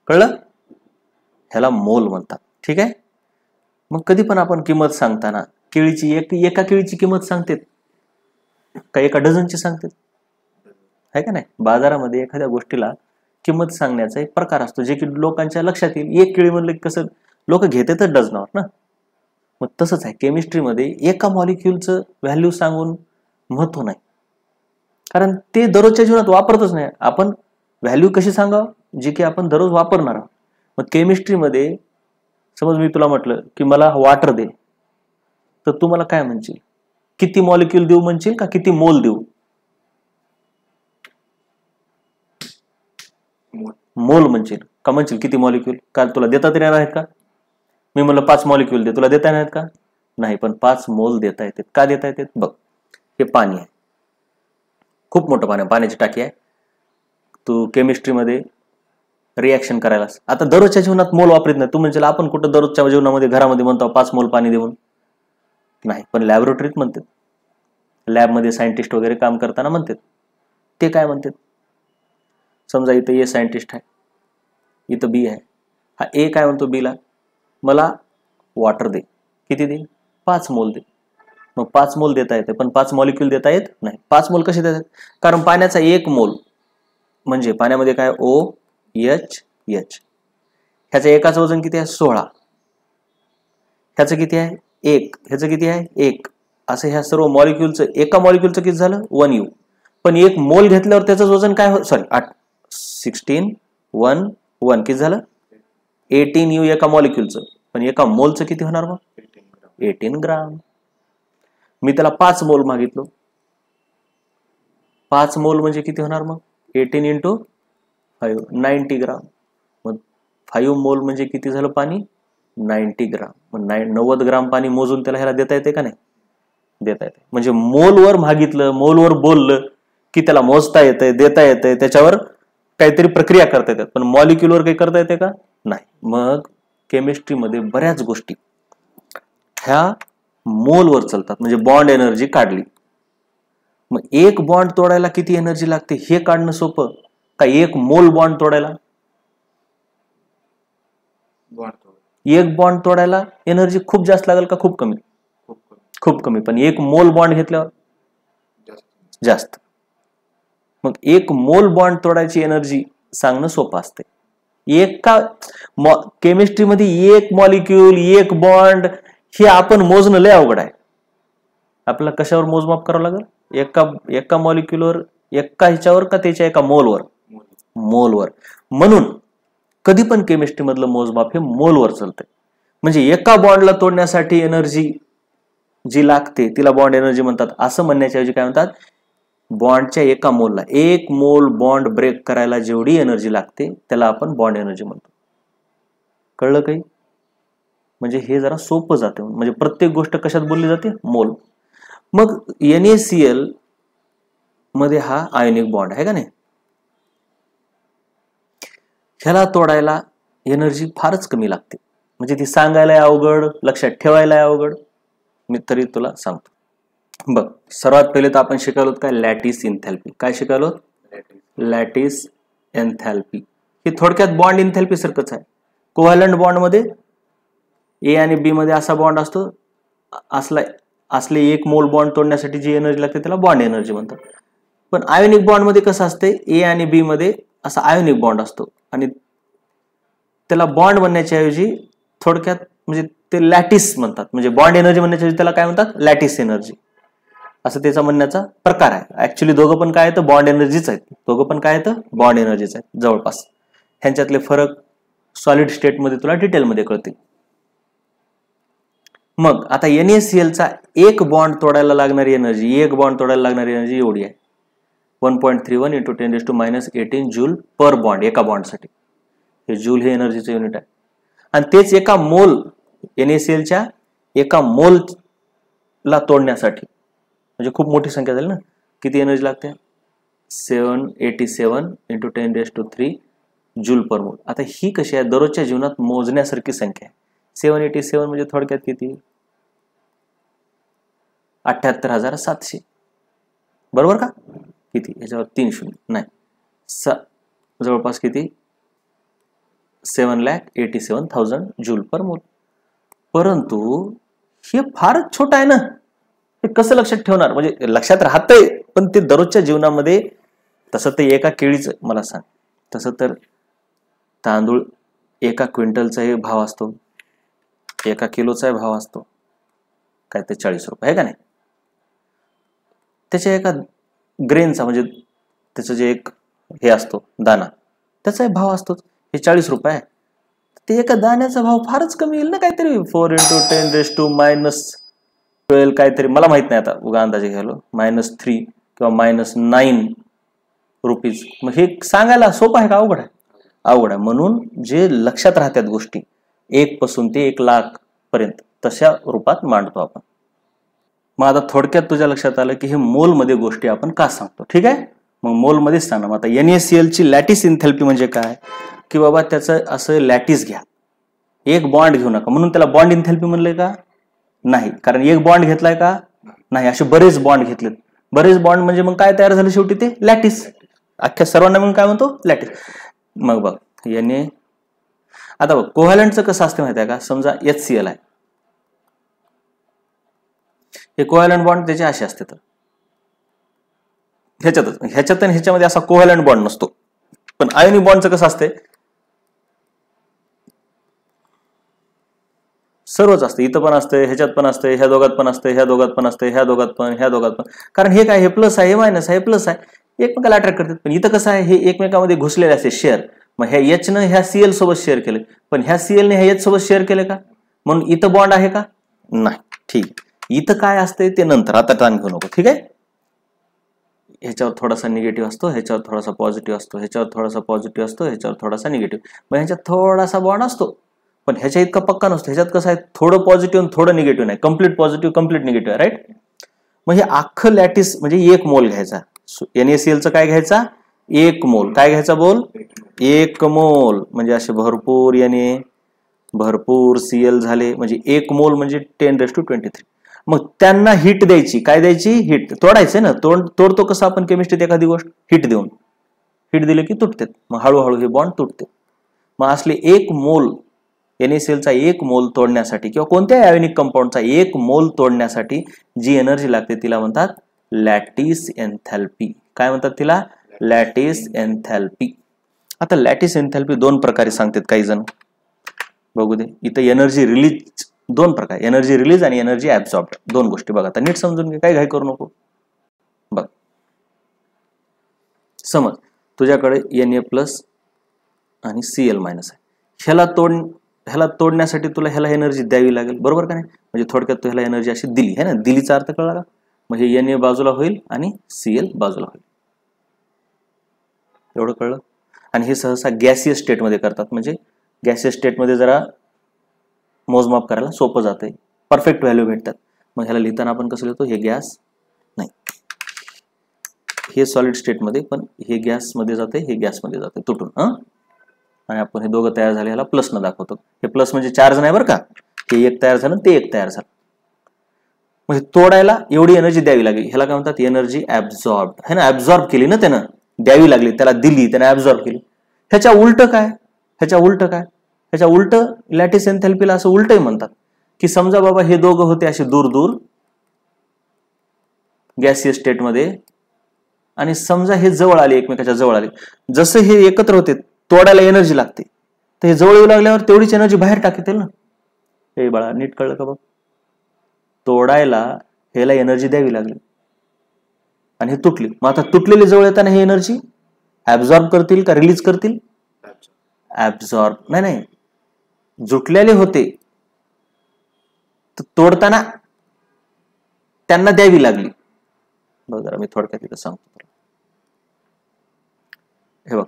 कळलं? ह्याला मोल म्हणतात. ठीक आहे. मग कधी पण आपण किंमत सांगताना केळीची एका केळीची किंमत सांगते का एका डझनची सांगते? आहे का नाही? बाजारामध्ये एखाद्या गोष्टीला किंमत सांगण्याचा एक प्रकार असतो जे की लोकांच्या लक्षात येईल. 1 केळी म्हणलं की कसं लोक घेतातच डझनावर ना. मग तसंच आहे केमिस्ट्रीमध्ये एका मॉलिक्युलचं व्हॅल्यू सांगून महत्व नाही, कारण ते दररोजच्या जीवनात वापरतच नाही. आपण व्हॅल्यू कशी सांगावं जी की आपण दररोज वापरणार आहोत. मग केमिस्ट्रीमध्ये समज मी तुला म्हटलं की मला वॉटर दे, तर तू मला काय म्हणशील? किती मॉलिक्यूल देऊ म्हणशील का किती मोल देऊ? मोल म्हणशील का म्हणशील किती मॉलिक्यूल? का तुला देता तरी येणार आहेत का? मी म्हणलं 5 मॉलिक्यूल दे, तुला देता येणार आहेत का? नाही. पण 5 मोल देता येतात. का देता येतात? बघ, हे पाणी आहे, खूप मोठं पाण्याची टाकी आहे. तू केमिस्ट्रीमध्ये रिॲक्शन करायला आता दररोजच्या जीवनात मोल वापरत नाही. तू म्हणशील आपण कुठं दररोजच्या जीवनामध्ये घरामध्ये म्हणतो 5 मोल पाणी देऊन? नाही. पण लॅबोरेटरीत म्हणतात, लॅबमध्ये सायंटिस्ट वगैरे काम करताना म्हणतात. ते काय म्हणतात? समजा इथं ए सायंटिस्ट आहे, इथं बी आहे. हा ए काय म्हणतो बीला, मला वॉटर दे. किती दे? 5 मोल दे. मग 5 मोल देता येते, पण 5 मॉलिक्यूल देता येत नाही. 5 मोल कसे देतात? कारण पाण्याचा 1 मोल म्हणजे पाण्यामध्ये काय OH. ह्याचं एकाचं वजन किती आहे? 16. ह्याचं किती आहे? 1. ह्याचं किती आहे? 1. असं ह्या सर्व मॉलिक्यूलचं एका मॉलिक्यूलचं किती झालं? 1U. पण 1 मोल घेतल्यावर त्याचं वजन काय? 16 1 किती झालं? 18U एका मॉलिक्यूलचं. पण एका मोलचं किती होणार मग? 18 ग्राम. मी त्याला 5 मोल मागितलो. 5 मोल म्हणजे किती होणार मग? 18 × 5 90 ग्राम. मग 5 मोल म्हणजे किती झालं पाणी? 90 ग्राम. मग 90 ग्राम पाणी मोजून त्याला ह्याला देता येते का नाही? देता येते. म्हणजे मोलवर मागितलं, मोलवर बोललं की त्याला मोजता येतंय, देता येतंय, त्याच्यावर काहीतरी प्रक्रिया करता येतात. पण मॉलिक्यूलवर काही करता येते का? नाही. मग केमिस्ट्रीमध्ये बऱ्याच गोष्टी ह्या मोलवर चालतात. म्हणजे बॉन्ड एनर्जी काढली. मग 1 बॉन्ड तोडायला किती एनर्जी लागते हे काढणं सोपं का 1 मोल बॉन्ड तोडायला? 1 बॉन्ड तोडायला एनर्जी खूप जास्त लागेल का खूप कमी? खूप कमी. पण 1 मोल बॉन्ड घेतल्यावर जास्त. मग 1 मोल बॉन्ड तोडायची एनर्जी सांगणं सोपं असते. एका केमिस्ट्रीमध्ये 1 मॉलिक्यूल 1 बॉन्ड हे आपण मोजणं लय अवघड आहे. आपल्याला कशावर मोजमाप करावं लागेल? एका मॉलिक्यूलवर, एका ह्याच्यावर का त्याच्या एका मोलवर? मोलवर. म्हणून कधी पण केमिस्ट्री मधलं मोजमाप हे मोलवर चालतंय. म्हणजे एका बॉन्डला तोडण्यासाठी एनर्जी जी लागते तिला बॉन्ड एनर्जी म्हणतात. असं म्हणण्याच्या ऐवजी काय म्हणतात? बॉन्डच्या एका मोलला 1 मोल बॉन्ड ब्रेक करायला जेवढी एनर्जी लागते त्याला आपण बॉन्ड एनर्जी म्हणतो. कळलं काही? म्हणजे हे जरा सोपं जाते. म्हणजे प्रत्येक गोष्ट कशात बोलली जाते? मोल. मग NaCl मध्ये हा आयोनिक बॉन्ड आहे का नाही? ह्याला तोडायला एनर्जी फारच कमी लागते. म्हणजे ती सांगायला अवघड, लक्षात ठेवायला अवघड. मी तरी तुला सांगतो. बघ, सर्वात पहिले तर आपण शिकलो काय? लॅटिस एन्थॅल्पी. काय शिकलो? लॅटिस एन्थॅल्पी. ही थोडक्यात बॉन्ड एन्थॅल्पी सारखंच आहे. कोव्हॅलंट बॉन्ड मध्ये ए आणि बी मध्ये असा बॉन्ड असतो, असले 1 मोल बॉन्ड तोडण्यासाठी जी एनर्जी लागते त्याला बॉन्ड एनर्जी म्हणतात. पण आयोनिक बॉन्ड मध्ये कसं असते? ए आणि बी मध्ये असा आयोनिक बॉन्ड असतो आणि त्याला बॉन्ड म्हणण्याच्या ऐवजी थोडक्यात म्हणजे ते लॅटिस म्हणतात. म्हणजे बॉन्ड एनर्जी म्हणण्याच्या ऐवजी त्याला काय म्हणतात? Lattice energy. असं त्याचा म्हणण्याचा प्रकार आहे. ऍक्च्युली दोघं पण काय तर बॉन्ड एनर्जीच आहेत, दोघं पण काय तर बॉन्ड एनर्जीच आहेत जवळपास. ह्यांच्यातले फरक सॉलिड स्टेटमध्ये तुला डिटेलमध्ये कळतील. मग आता NaCl चा एक बॉन्ड तोडायला लागणारी एनर्जी एवढी आहे, 1.31 × 10⁻⁻18 जूल पर बॉन्ड एका बॉन्डसाठी. हे जूल हे एनर्जीचं युनिट आहे. आणि तेच एका मोल NaClच्या एका मोलला तोडण्यासाठी, म्हणजे खूप मोठी संख्या झाली ना, किती एनर्जी लागते? 787 × 10⁻³ जूल पर मोल. आता ही कशी आहे? दररोजच्या जीवनात मोजण्यासारखी संख्या आहे. 787 म्हणजे थोडक्यात किती? 78,700. बरोबर का? किती? याच्यावर 3 शून्य नाही, जवळपास किती? 7,87,000 जूल पर मोल. परंतु हे फारच छोटं आहे ना, हे कसं लक्षात ठेवणार? म्हणजे लक्षात राहतंय पण ते दररोजच्या जीवनामध्ये. तसं ते एका केळीचं मला सांग, तसं तर तांदूळ एका क्विंटलचाही भाव असतो, एका किलोचाही भाव असतो, काय ते 40 रुपये आहे का नाही? त्याच्या एका ग्रेनचा म्हणजे त्याचं जे एक हे असतो दाना, त्याचाही भाव असतोच. हे 40 रुपये आहे, ते एका दाण्याचा भाव फारच कमी येईल ना, काहीतरी 4 × 10⁻12 काहीतरी, मला माहित नाही आता, उगा अंदाजे घ्यालो, -3 किंवा -9 रुपीज. मग हे सांगायला सोपं आहे का अवघड आहे? अवघड आहे. म्हणून जे लक्षात राहतात गोष्टी 1 पासून ते 1 लाख पर्यंत तशा रूपात मांडतो आपण. मग आता थोडक्यात तुझ्या लक्षात आलं की हे मोल मध्ये गोष्टी आपण का सांगतो. ठीक आहे, मग मोल मध्येच सांगा. मग आता NaCl ची लॅटिस इन्थॅल्पी म्हणजे काय? की बाबा त्याचं असं लॅटिस घ्या, एक बॉन्ड घेऊ नका. म्हणून त्याला बॉन्ड इन्थॅल्पी म्हणलंय का? नाही, कारण एक बॉन्ड घेतलाय का? नाही, असे बरेच बॉन्ड घेतलेत. बरेच बॉन्ड म्हणजे मग काय तयार झालं शेवटी? ते लॅटिस. अख्ख्या सर्वांना म्हणून काय म्हणतो? लॅटिस. मग बघ आता बघ कोव्हॅलंटचं कसं असतं माहिती आहे का? समजा HCl आहे, हे कोव्हॅलंट बॉन्ड त्याचे असे असते, तर ह्याच्यात आणि ह्याच्यामध्ये असा कोव्हॅलंट बॉन्ड नसतो. पण आयोनिक बॉन्डचं कसं असते? सर्वच असते, इथं पण असते, ह्याच्यात पण असते, ह्या दोघात पण असते, ह्या दोघात पण असते, ह्या दोघात पण, ह्या दोघात पण. कारण हे काय? हे प्लस आहे, हे मायनस आहे, हे प्लस आहे, एकमेकाला अट्रॅक्ट करतात. पण इथं कसं आहे? हे एकमेकांमध्ये घुसलेले असते, शेअर. मग ह्या H न ह्या Cl सोबत शेअर केले, पण ह्या Cl ने ह्या H सोबत शेअर केले का? म्हणून इथं बॉन्ड आहे का? नाही. ठीक, इथं काय असते ते नंतर, आता ताण घेऊ नको. ठीक आहे, ह्याच्यावर थोडासा निगेटिव्ह असतो, ह्याच्यावर थोडासा पॉझिटिव्ह असतो, ह्याच्यावर थोडासा पॉझिटिव्ह असतो, ह्याच्यावर थोडासा निगेटिव्ह. मग ह्याच्यात थोडासा बॉन्ड असतो, पण ह्याच्या इतका पक्का नसतो. ह्याच्यात कसं आहे? थोडं पॉझिटिव्ह थोडं निगेटिव्ह नाही, कम्प्लीट पॉझिटिव्ह कम्प्लीट निगेटिव्ह आहे. राईट. मग हे अख्खं लॅटिस म्हणजे 1 मोल घ्यायचा. NaClचं काय घ्यायचा? 1 मोल. काय घ्यायचा बोल? 1 मोल. म्हणजे असे भरपूर Na भरपूर Cl झाले, म्हणजे 1 मोल म्हणजे 10⁻23. मग त्यांना हिट द्यायची. काय द्यायची? हिट. तोडायचं ना, तोडतो कसं आपण केमिस्ट्रीत एखादी गोष्ट? हिट देऊन. हिट दिले की तुटते, मग हळूहळू हे बॉन्ड तुटते. मग असले 1 मोल NaClचा 1 मोल तोडण्यासाठी किंवा कोणत्याही आयोनिक कंपाऊंडचा 1 मोल तोडण्यासाठी जी एनर्जी लागते तिला म्हणतात लॅटिस एन्थॅल्पी. काय म्हणतात तिला? लॅटिस एन्थॅल्पी. आता लॅटिस एन्थॅल्पी 2 प्रकारे सांगतात काही जण. बघू दे, इथं एनर्जी रिलीज 2 प्रकार, एनर्जी रिलीज आणि एनर्जी ऍब्सॉर्ब. 2 गोष्टी बघा, आता नीट समजून घे, काही घाई करू नको. बघ, समज तुझ्याकडे Na+ आणि Cl- आहे. ह्याला तोडण्यासाठी तुला ह्याला एनर्जी द्यावी लागेल, बरोबर का नाही? म्हणजे थोडक्यात तू ह्याला एनर्जी अशी दिली आहे ना, दिलीचा अर्थ कळला का? मग हे Na बाजूला होईल आणि Cl बाजूला होईल, एवढं कळलं? आणि हे सहसा गॅसियस स्टेटमध्ये करतात, म्हणजे गॅसियस स्टेटमध्ये जरा मोजमाप करायला सोपं जाते, परफेक्ट व्हॅल्यू भेटतात. मग ह्याला लिहिताना आपण कसं लिहितो? हे गॅस नाही, हे सॉलिड स्टेटमध्ये, पण हे गॅसमध्ये जाते, हे गॅसमध्ये जाते तुटून. आणि आपण हे दोघं तयार झाले, ह्याला प्लस न दाखवतो. हे प्लस म्हणजे चार्ज नाही बरं का, हे 1 तयार झालं, ते 1 तयार झालं. मग तोडायला एवढी एनर्जी द्यावी लागेल, ह्याला काय म्हणतात? Energy absorb. है ना, ऍब्सॉर्ब केली ना त्यानं, द्यावी लागली, त्याला दिली, त्याने ऍब्सॉर्ब केली. ह्याच्या उलट काय? ह्याच्या उलट लॅटिस एन्थॅल्पीला असं उलटही म्हणतात, की समजा बाबा हे दोघं होते असे दूर दूर गॅसियस स्टेटमध्ये, आणि समजा हे जवळ आले, एकमेकाच्या जवळ आले. जसं हे एकत्र होते तोडायला एनर्जी लागते, तर हे जवळ येऊ लागल्यावर तेवढीच एनर्जी बाहेर टाकतील ना. हे बाळा नीट कळलं का? बघ, तोडायला ह्याला एनर्जी द्यावी लागली, आणि हे तुटली. मग आता तुटलेली जवळ येताना हे एनर्जी ऍब्झॉर्ब करतील का रिलीज करतील? ऍब्झॉर्ब. नाही, जुटलेले होते तर तोडताना त्यांना द्यावी लागली. बघ जरा मी थोडक्यात इथं सांगतो. हे बघ,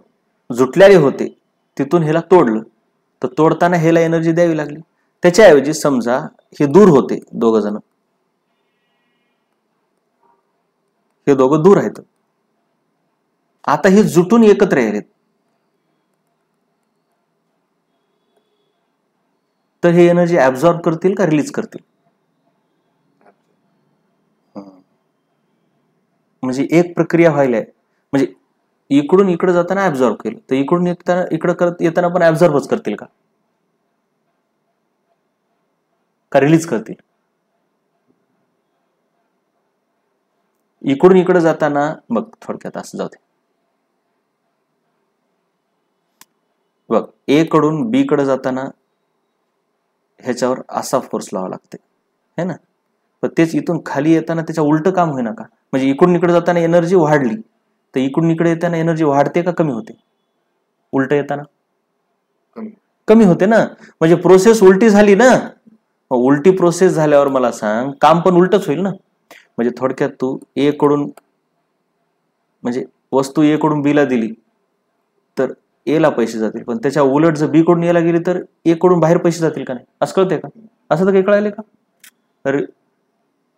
जुटलेले होते तिथून ह्याला तोडलं तर तोडताना ह्याला एनर्जी द्यावी लागली. त्याच्याऐवजी समजा हे दूर होते दोघ जण, हे दोघं दूर आहेत, आता हे जुटून एकत्र आहेत, तर हे एनर्जी ऍब्झॉर्ब करतील का रिलीज करतील? म्हणजे एक प्रक्रिया व्हायला, म्हणजे इकडून इकडे जाताना ऍब्झॉर्ब केलं तर इकडून इकडे येताना पण ऍब्झॉर्बच करतील का रिलीज करतील? इकडून इकडे जाताना बघ थोडक्यात असं जाऊ दे. बघ, ए कडून बी कडे जाताना ह्याच्यावर असा फोर्स लावा लागते है ना, पण तेच इथून खाली येताना त्याच्या उलट काम होईना का? म्हणजे इकडून इकडे जाताना एनर्जी वाढली तर इकडून इकडे येताना एनर्जी वाढते का कमी होते? उलट येताना कमी होते ना. म्हणजे प्रोसेस उलटी झाली ना. उलटी प्रोसेस झाल्यावर मला सांग, काम पण उलटच होईल ना. म्हणजे थोडक्यात तू ए कडून, म्हणजे वस्तू ए कडून बी ला दिली तर ए ला पैसे जातील, पण त्याच्या उलट जर बी कडून ए ला गेली तर ए कडून बाहेर पैसे जातील का नाही? असं कळते का? असं तर काही कळायले का?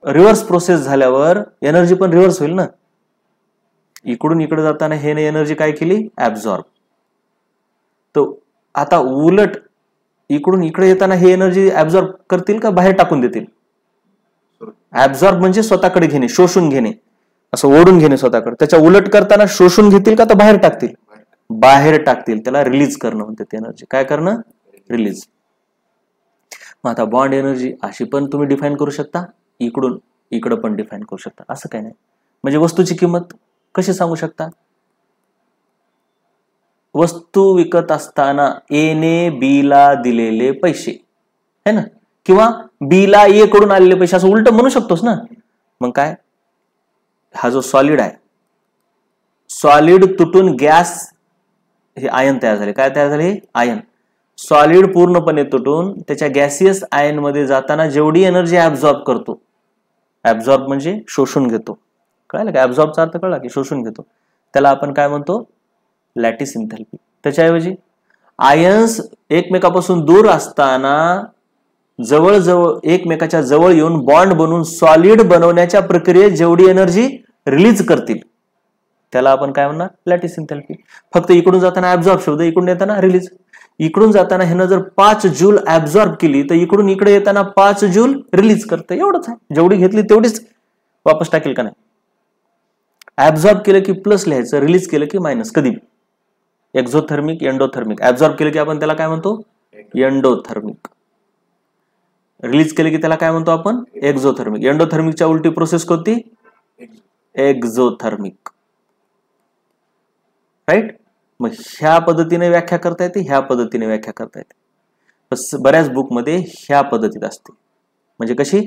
रिव्हर्स प्रोसेस झाल्यावर एनर्जी पण रिव्हर्स होईल ना. इकडून इकडे जाताना हे एनर्जी काय केली? ऍब्झॉर्ब. तो आता उलट इकडून इकडे येताना हे एनर्जी ऍब्झॉर्ब करतील का बाहेर टाकून देतील? ऍब्झॉर्ब म्हणजे स्वतःकडे घेणे, शोषून घेणे, असं ओढून घेणे स्वतःकडे. त्याच्या उलट करताना शोषून घेतील का तर बाहेर टाकतील? बाहेर टाकतील. त्याला रिलीज करणं म्हणते ते एनर्जी. काय करणं? रिलीज. मग आता बॉन्ड एनर्जी अशी पण तुम्ही डिफाईन करू शकता, इकडून इकडं पण डिफाईन करू शकता. असं काही नाही. म्हणजे वस्तूची किंमत कशी सांगू शकता? वस्तू विकत असताना ए ने बी ला दिलेले पैसे है ना, किंवा बी ला ए कडून आलेले पैसे, असं उलट म्हणू शकतोस ना. मग काय, हा जो सॉलिड आहे, सॉलिड तुटून गॅस, हे आयन तयार झाले. काय तयार झाले? आयन. सॉलिड पूर्णपणे तुटून त्याच्या गॅसियस आयन मध्ये जाताना जेवढी एनर्जी ऍब्झॉर्ब करतो, ऍब्झॉर्ब म्हणजे शोषून घेतो, कळलं का? ऍब्झॉर्बचा अर्थ कळला की शोषून घेतो, त्याला आपण काय म्हणतो? लॅटिस एन्थॅल्पी. त्याच्याऐवजी आयन्स एकमेकापासून दूर असताना जवळजवळ एकमेकाच्या जवळ येऊन बॉन्ड बनवून सॉलिड बनवण्याच्या प्रक्रियेत जेवढी एनर्जी रिलीज करतील त्याला आपण काय म्हणणार? लॅटिस एन्थॅल्पी. फक्त इकडून जाताना ऍब्झॉर्ब शब्द, इकडून येताना रिलीज. इकडून जाताना ह्यानं जर 5 जूल ऍब्झॉर्ब केली तर इकडून इकडे येताना 5 जूल रिलीज करतं. एवढंच आहे. जेवढी घेतली तेवढीच वापस टाकेल का नाही? ऍब्झॉर्ब केलं की प्लस लिहायचं, रिलीज केलं की मायनस. कधी एक्झोथर्मिक, एंडोथर्मिक. ऍब्झॉर्ब केलं की आपण त्याला काय म्हणतो? एंडोथर्मिक. रिलीज केले की त्याला काय म्हणतो आपण? एक्झोथर्मिक. एंडोथर्मिकच्या उलटी प्रोसेस कोणती? एक्झोथर्मिक. राईट. मग ह्या पद्धतीने व्याख्या करता येते, ह्या पद्धतीने व्याख्या करता येते. बऱ्याच बुक मध्ये ह्या पद्धतीत असते. म्हणजे कशी?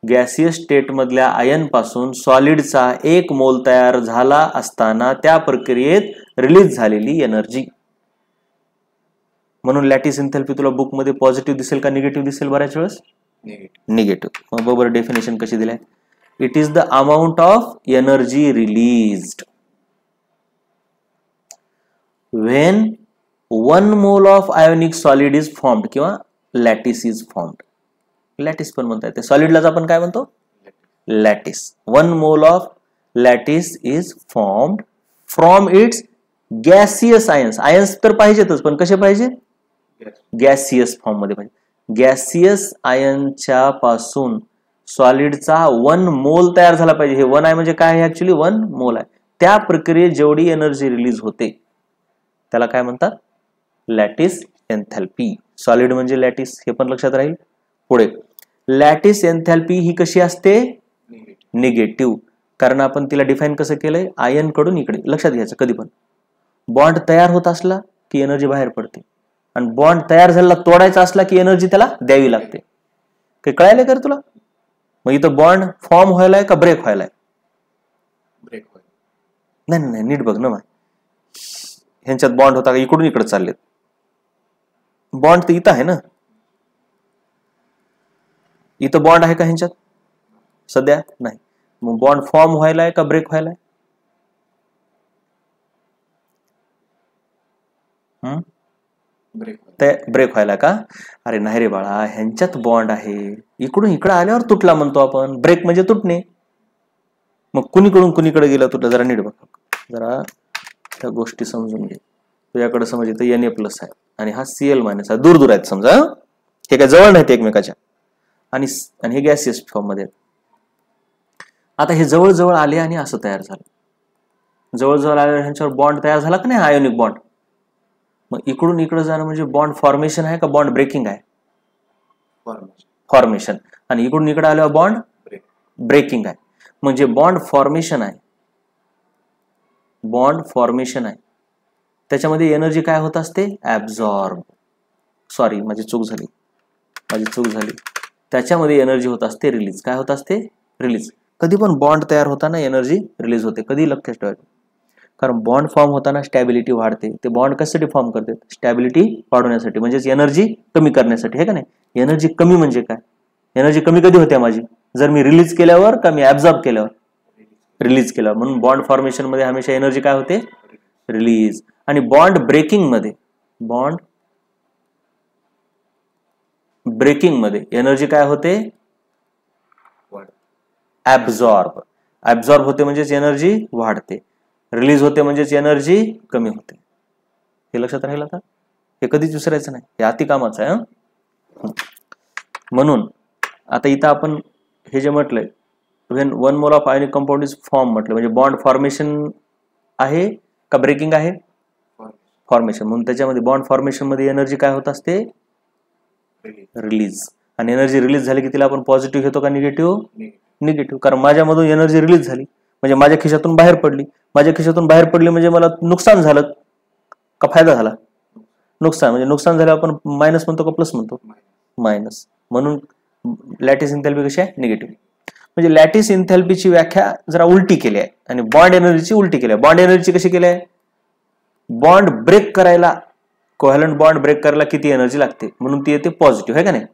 गॅसियस स्टेट मधल्या आयन पासून सॉलिडचा 1 मोल तयार झाला असताना त्या प्रक्रियेत रिलीज झालेली एनर्जी. म्हणून लॅटिस एन्थॅल्पी तुला बुक मध्ये पॉझिटिव्ह दिसेल का निगेटिव्ह दिसेल? बऱ्याच वेळेस निगेटिव्ह. मग बरोबर डेफिनेशन कशी दिलाय? It is the amount of energy released when 1 mole of ionic solid is formed किंवा लॅटिस इज फॉर्म्ड. लॅटिस पण म्हणता येते. सॉलिडलाच आपण काय म्हणतो? Lattice. 1 mole of lattice is formed from its gaseous ions. Ions तर पाहिजेतच, पण कसे पाहिजे? गॅसियस फॉर्म मध्ये पाहिजे. गॅसियस आयनच्या पासून सॉलिडचा 1 मोल तयार झाला पाहिजे. हे 1 आहे म्हणजे काय आहे? ऍक्च्युली 1 मोल आहे. त्या प्रक्रियेत जेवढी एनर्जी रिलीज होते त्याला काय म्हणतात? लॅटिस एन्थॅल्पी. सॉलिड म्हणजे लॅटिस, हे पण लक्षात राहील. पुढे लॅटिस एन्थॅल्पी ही कशी असते? निगेटिव्ह. कारण आपण तिला डिफाईन कसं केलंय? आयन कडून इकडे. लक्षात घ्यायचं, कधी पण बॉन्ड तयार होत असला की एनर्जी बाहेर पडते, आणि बॉन्ड तयार झालेला तोडायचा असला की एनर्जी त्याला द्यावी लागते. काही कळायला कर तुला? मग इथं बॉन्ड फॉर्म व्हायलाय का ब्रेक व्हायलाय? ब्रेक होईल. नाही नाही नीट बघ ना, ह्यांच्यात बॉन्ड होता का इकडून इकडे चाललेत, बॉन्ड तर इथं आहे ना, इथं बॉन्ड आहे का ह्यांच्यात सध्या नाही, मग बॉन्ड फॉर्म व्हायला आहे का ब्रेक व्हायला आहे? ते ब्रेक व्हायला का? अरे नाही रे बाळा, ह्यांच्यात बॉन्ड आहे, इकडून इकडे आल्यावर तुटला म्हणतो आपण, ब्रेक म्हणजे तुटणे. मग कुणीकडून कुणीकडे गेलं तुटलं, जरा नीट बघ, जरा त्या गोष्टी समजून घे. तुझ्याकडे समज इथं Na+ आहे आणि हा Cl- आहे, दूर दूर आहेत समजा, हे काय जवळ नाहीत एकमेकाच्या, आणि हे गॅसियस फॉर्म मध्ये. आता हे जवळ जवळ आले आणि असं तयार झालं, जवळ जवळ आल्यावर ह्यांच्यावर बॉन्ड तयार झाला का नाही, आयोनिक बॉन्ड. मग इकडून इकडे जाणं म्हणजे बॉन्ड फॉर्मेशन आहे का बॉन्ड ब्रेकिंग आहे? फॉर्मेशन. आणि इकडून इकडे आल्यावर बॉन्ड ब्रेकिंग आहे. म्हणजे बॉन्ड फॉर्मेशन आहे, बॉन्ड फॉर्मेशन आहे, त्याच्यामध्ये एनर्जी काय होत असते? ऍब्झॉर्ब. सॉरी माझी चूक झाली, त्याच्यामध्ये एनर्जी होत असते रिलीज. काय होत असते? रिलीज. कधी पण बॉन्ड तयार होताना एनर्जी रिलीज होते, कधी लक्षात ठेवायचं, कारण बॉन्ड फॉर्म होताना स्टॅबिलिटी वाढते. ते बॉन्ड कशासाठी फॉर्म करते? स्टॅबिलिटी वाढवण्यासाठी, म्हणजेच एनर्जी कमी करण्यासाठी, हे का नाही. एनर्जी कमी म्हणजे काय? एनर्जी कमी कधी होते माझी? जर मी रिलीज केल्यावर का मी ऍब्झॉर्ब केल्यावर? रिलीज केल्यावर. म्हणून बॉन्ड फॉर्मेशन मध्ये हमेशा एनर्जी काय होते? रिलीज. आणि बॉन्ड ब्रेकिंग मध्ये एनर्जी काय होते? ऍब्झॉर्ब. ऍब्झॉर्ब होते म्हणजेच एनर्जी वाढते, रिलीज होते म्हणजेच एनर्जी कमी होते. हे लक्षात राहील आता, हे कधीच विसरायचं नाही, हे अति कामाचं आहे. म्हणून आता इथं आपण हे जे म्हटलंय, when 1 mole of ionic compound is form, म्हटलं म्हणजे बॉन्ड फॉर्मेशन आहे का ब्रेकिंग आहे? फॉर्मेशन. म्हणून त्याच्यामध्ये बॉन्ड फॉर्मेशन मध्ये एनर्जी काय होत असते? रिलीज. आणि एनर्जी रिलीज झाली की तिला आपण पॉझिटिव्ह घेतो का निगेटिव्ह? निगेटिव्ह. कारण माझ्यामधून एनर्जी रिलीज झाली म्हणजे माझ्या खिशातून बाहेर पडली, माझ्या खिशातून बाहेर पडली म्हणजे मला नुकसान झालं का फायदा झाला? नुकसान. म्हणजे नुकसान झालं आपण मायनस म्हणतो का प्लस म्हणतो? मायनस. म्हणून लॅटिस एन्थॅल्पी कशी आहे? निगेटिव्ह. म्हणजे लॅटिस एन्थॅल्पीची व्याख्या जरा उलटी केली आहे आणि बॉन्ड एनर्जीची उलटी केली आहे. बॉन्ड एनर्जी कशी केली आहे? बॉन्ड ब्रेक करायला, कोव्हॅलंट बॉन्ड ब्रेक करायला किती एनर्जी लागते, म्हणून ती येते पॉझिटिव्ह, आहे का नाही.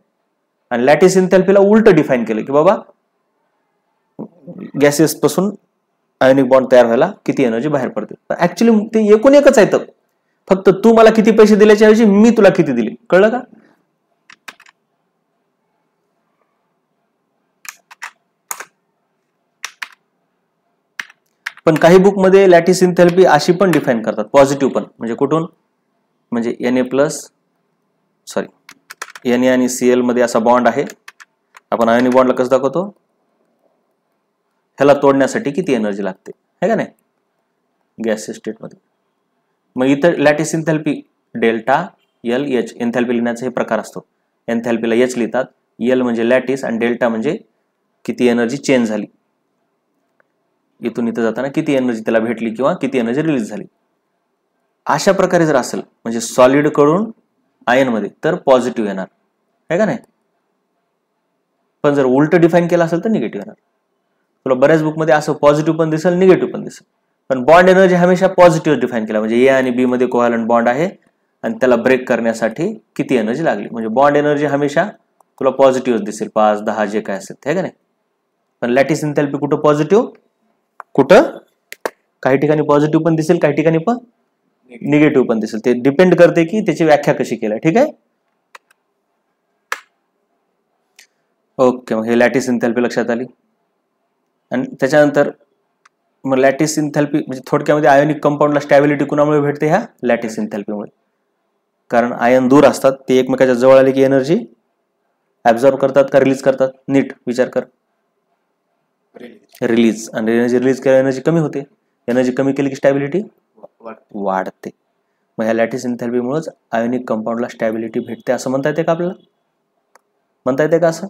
आणि लॅटिस एन्थॅल्पीला उलट डिफाईन केलं की बाबा गॅसेस पासून आयोनिक बॉन्ड तयार व्हायला किती एनर्जी बाहेर पडते. ऍक्च्युली ते एकूण एकच आहे, फक्त तू मला किती पैसे दिल्याच्या ऐवजी मी तुला किती दिले, कळलं का? पण काही बुक मध्ये लॅटिस एन्थॅल्पी अशी पण डिफाईन करतात, पॉझिटिव्ह पण. म्हणजे कुठून? म्हणजे Na आणि Cl मध्ये असा बॉन्ड आहे, आपण आयोनिक बॉन्डला कसं दाखवतो? ह्याला तोडण्यासाठी किती एनर्जी लागते, है का नाही, गॅसियस स्टेट मध्ये. मग इथं लॅटिस एन्थॅल्पी डेल्टा LH एन्थॅल्पी लिहिण्याचा हे प्रकार असतो. एन्थॅल्पीला H लिहितात, L म्हणजे लॅटिस आणि डेल्टा म्हणजे किती एनर्जी चेंज झाली, इथून इथं जाताना किती एनर्जी त्याला भेटली किंवा किती एनर्जी रिलीज झाली. अशा प्रकारे जर असेल म्हणजे सॉलिड कडून आयन मध्ये तर पॉझिटिव्ह येणार, है का नाही. पण जर उलट डिफाईन केलं असेल तर निगेटिव्ह येणार. तुला बऱ्याच बुक मध्ये असं पॉझिटिव्ह पण दिसेल, निगेटिव्ह पण दिसेल. पण बॉन्ड एनर्जी हमेशा पॉझिटिव्ह डिफाईन केला, म्हणजे ए आणि बी मध्ये कोव्हॅलंट बॉन्ड आहे आणि त्याला ब्रेक करण्यासाठी किती एनर्जी लागली, म्हणजे बॉन्ड एनर्जी हमेशा तुला पॉझिटिव्ह दिसेल, 5, 10 जे काय असेल, है का नाही. पण लॅटिस एन्थॅल्पी कुठं पॉझिटिव्ह, कुठं काही ठिकाणी पॉझिटिव्ह पण दिसेल, काही ठिकाणी पण निगेटिव्ह पण दिसेल. ते डिपेंड करते की त्याची व्याख्या कशी केली. ठीक आहे, ओके. मग हे लॅटिस एन्थॅल्पी लक्षात आली. आणि त्याच्यानंतर मग लॅटिस एन्थॅल्पी म्हणजे थोडक्यामध्ये आयोनिक कंपाऊंडला स्टॅबिलिटी कुणामुळे भेटते? ह्या लॅटिस एन्थॅल्पीमुळे. कारण आयन दूर असतात, ते एकमेकाच्या जवळ आले की एनर्जी ऍब्झॉर्ब करतात का रिलीज करतात? नीट विचार कर. रिलीज. आणि एनर्जी रिलीज केल्यावर एनर्जी कमी होते, एनर्जी कमी केली की स्टॅबिलिटी वाढते. मग ह्या लॅटिस एन्थॅल्पीमुळेच आयोनिक कंपाऊंडला स्टॅबिलिटी भेटते, असं म्हणता येते का आपल्याला? म्हणता येते का असं?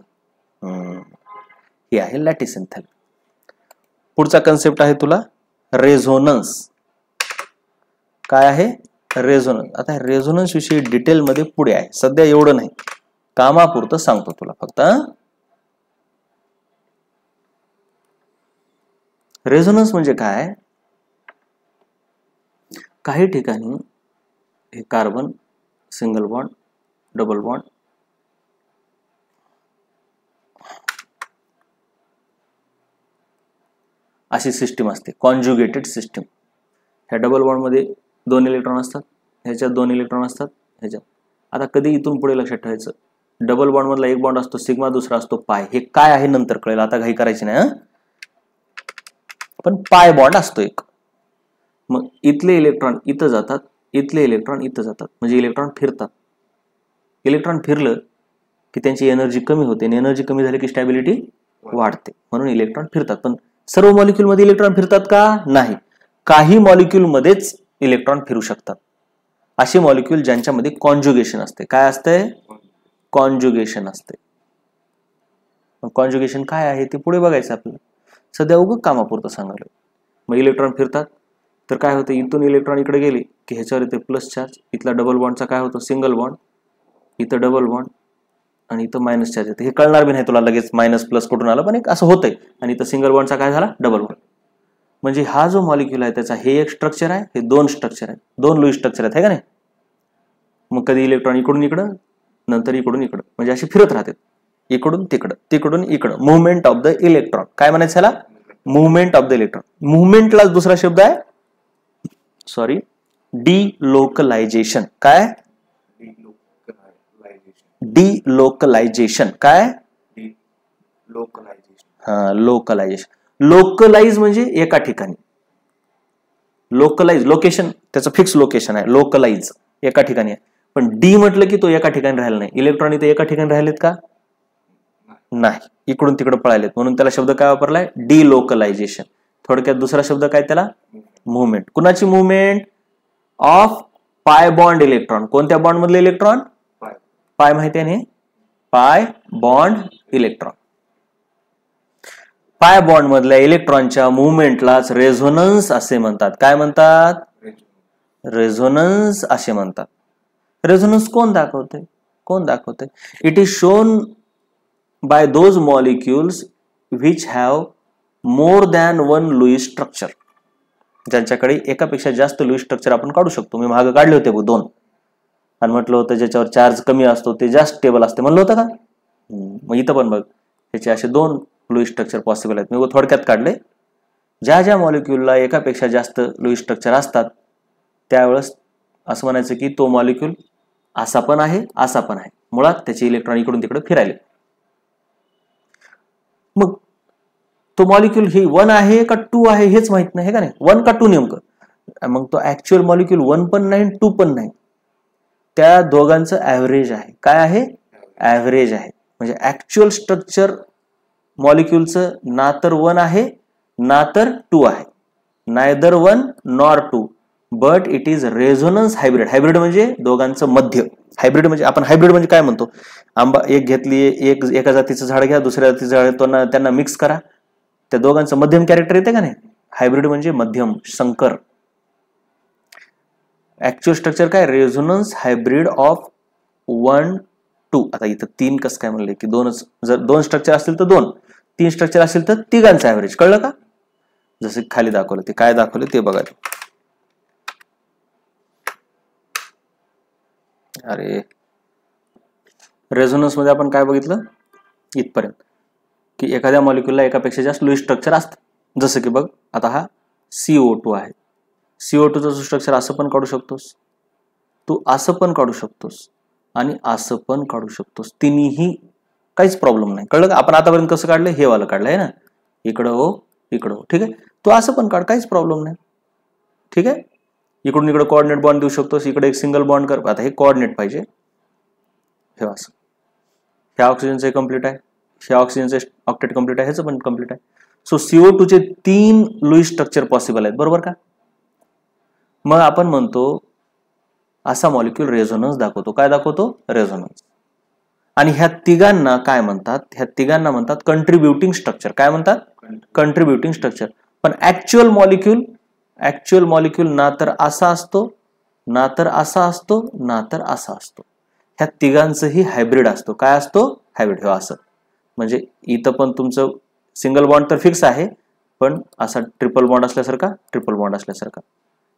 हे आहे लॅटिस एन्थॅल्पी. पुढचा कन्सेप्ट आहे तुला रेझोनन्स. काय आहे? रेझोनन्स. आता रेझोनन्स विषयी डिटेल मध्ये पुढे आहे, सध्या एवढं नाही, कामापुरतं सांगतो तुला फक्त. रेझोनन्स म्हणजे काय, काही ठिकाणी हे carbon single bond double bond अशी सिस्टीम असते, कॉन्जुगेटेड सिस्टीम. ह्या डबल बॉन्ड मध्ये 2 इलेक्ट्रॉन असतात, ह्याच्यात 2 इलेक्ट्रॉन असतात, ह्याच्यात. आता कधी इथून पुढे लक्षात ठेवायचं, डबल बॉन्ड मधला एक बॉन्ड असतो सिग्मा, दुसरा असतो पाय. हे काय आहे नंतर कळेल, आता घाई करायची नाही. पण पाय बॉन्ड असतो एक. मग इथले इलेक्ट्रॉन इथं जातात, इथले इलेक्ट्रॉन इथं जातात, म्हणजे इलेक्ट्रॉन फिरतात. इलेक्ट्रॉन फिरलं की त्यांची एनर्जी कमी होते, आणि एनर्जी कमी झाली की स्टॅबिलिटी वाढते, म्हणून इलेक्ट्रॉन फिरतात. पण सर्व मॉलिक्यूल मध्ये इलेक्ट्रॉन फिरतात का, नाही. काही मॉलिक्यूल मध्येच इलेक्ट्रॉन फिरू शकतात. असे मॉलिक्यूल ज्यांच्यामध्ये कॉन्जुगेशन असते. काय असते, कॉन्जुगेशन असते. कॉन्जुगेशन काय आहे ते पुढे बघायचं आपल्याला, सध्या उगं कामापुरतं सांगायला. मग इलेक्ट्रॉन फिरतात तर काय होतं, इथून इलेक्ट्रॉन इकडे गेले की ह्याच्यावर येते प्लस चार्ज, इथला डबल बॉन्डचा काय होतो सिंगल बॉन्ड, इथं डबल बॉन्ड, आणि इथं मायनस चार्ज येते. हे कळणार बी नाही तुला लगेच मायनस प्लस कुठून आलं, पण एक असं होतंय. आणि इथं सिंगल बॉन्डचा काय झाला, डबल बॉन्ड. म्हणजे हा जो मॉलिक्यूल आहे त्याचा हे एक स्ट्रक्चर आहे, हे 2 स्ट्रक्चर आहेत, 2 लुईस स्ट्रक्चर आहेत, है का नाही. मग कधी इलेक्ट्रॉन इकडून इकडं, नंतर इकडून इकडं, म्हणजे असे फिरत राहतात, इकडून तिकडं, तिकडून इकडं. Movement of the electron. काय म्हणायचं ह्याला, मुवमेंट ऑफ द इलेक्ट्रॉन. मुवमेंटला दुसरा शब्द आहे, सॉरी, डिलोकलायझेशन. काय, डिलोकलायझेशन. काय, हा, लोकलायझेशन. लोकलाइज म्हणजे एका ठिकाणी, लोकलाइज लोकेशन त्याचं फिक्स लोकेशन आहे, लोकलाइज एका ठिकाणी आहे. पण डी म्हटलं की तो एका ठिकाणी राहिला नाही. इलेक्ट्रॉन इथे एका ठिकाणी राहिलेत का, नाही, इकडून तिकडे पळालेत, म्हणून त्याला शब्द काय वापरलाय, डिलोकलायझेशन. थोडक्यात दुसरा शब्द काय त्याला, मुवमेंट. कुणाची movement, of pi bond electron. कोणत्या बॉन्ड मधले इलेक्ट्रॉन, पाय माहिती आहे, pi bond electron. Pi bond मधल्या इलेक्ट्रॉनच्या मुवमेंटलाच रेझोनन्स असे म्हणतात. काय म्हणतात, रेझोनन्स असे म्हणतात. रेझोनन्स कोण दाखवते, कोण दाखवते, it is shown by those molecules which have more than 1 Lewis structure. ज्यांच्याकडे एकापेक्षा जास्त लुईस स्ट्रक्चर आपण काढू शकतो. मी मागे काढले होते 2, आणि म्हटलं होतं ज्याच्यावर चार्ज कमी असतो ते जास्त स्टेबल असते, म्हणलं होतं का. मग इथं पण बघ, त्याचे असे 2 लुईस स्ट्रक्चर पॉसिबल आहेत. मी थोडक्यात काढले, ज्या ज्या मॉलिक्यूलला एकापेक्षा जास्त लुईस स्ट्रक्चर असतात त्यावेळेस असं म्हणायचं की तो मॉलिक्यूल असा पण आहे, असा पण आहे. मुळात त्याचे इलेक्ट्रॉन इकडून तिकडे फिरायले. मग तो मॉलिक्यूल हे 1 आहे का 2 आहे हेच माहित नाही, हे का नाही, 1 का 2 नेमकं. मग तो ऍक्च्युअल मॉलिक्यूल 1 पण नाही 2 पण नाही, त्या दोघांचं ऍव्हरेज आहे. काय आहे, ऍव्हरेज आहे. म्हणजे ऍक्च्युअल स्ट्रक्चर मॉलिक्यूलचं ना तर 1 आहे ना तर 2 आहे, neither 1 nor 2, but it is resonance hybrid. Hybrid म्हणजे दोघांचं मध्य. हायब्रिड म्हणजे आपण हायब्रिड म्हणजे काय म्हणतो, आंबा एक घेतली, एका जातीचं झाड घ्या, दुसऱ्या जातीचं झाड, त्यांना मिक्स करा, त्या दोघांचं मध्यम कॅरेक्टर येते का नाही. हायब्रिड म्हणजे मध्यम, संकर. ऍक्च्युअल स्ट्रक्चर काय, रेझोनन्स हायब्रिड ऑफ 1 2. आता इथं 3 कसं काय म्हणले की 2च, जर 2 स्ट्रक्चर असतील तर 2, 3 स्ट्रक्चर असेल तर तिघांचं ऍव्हरेज. कळलं का, जसं खाली दाखवलं ते काय दाखवलं ते बघा. अरे रेझोनन्स मध्ये आपण काय बघितलं इथपर्यंत, की एखाद्या मॉलिक्यूलला एकापेक्षा जास्त लुईस स्ट्रक्चर असतं. जसं की बघ, आता हा CO2 आहे, CO2चं स्ट्रक्चर असं पण काढू शकतोस तू, असं पण काढू शकतोस, आणि असं पण काढू शकतोस. तिन्ही काहीच प्रॉब्लेम नाही. कळलं का, आपण आतापर्यंत कसं काढलं, हे वाला काढलंय ना, इकडं हो इकडं हो, ठीक आहे. तू असं पण काढ, काहीच प्रॉब्लेम नाही, ठीक आहे. इकडून इकडे कोऑर्डिनेट बॉन्ड देऊ शकतोस, इकडे एक सिंगल बॉन्ड कर. आता हे कोऑर्डिनेट पाहिजे, हे असं, ह्या ऑक्सिजनचं कम्प्लीट आहे, ह्या ऑक्सिजनचं ऑक्टेट कम्प्लीट आहे, ह्याचं पण कम्प्लीट आहे. सो CO2चे 3 लुईस स्ट्रक्चर पॉसिबल आहेत, बरोबर का. मग आपण म्हणतो असा मॉलिक्यूल रेझोनन्स दाखवतो. काय दाखवतो, रेझोनन्स. आणि ह्या तिघांना काय म्हणतात, ह्या तिघांना म्हणतात कंट्रीब्युटिंग स्ट्रक्चर. काय म्हणतात, कंट्रीब्युटिंग स्ट्रक्चर. पण ऍक्च्युअल मॉलिक्यूल ना तर असा असतो, ना तर असा असतो, ना तर असा असतो. ह्या तिघांचंही हायब्रिड असतो. काय असतो, हायब्रिड. हे असं. म्हणजे इथं पण तुमचं सिंगल बॉन्ड तर फिक्स आहे, पण असा ट्रिपल बॉन्ड असल्यासारखा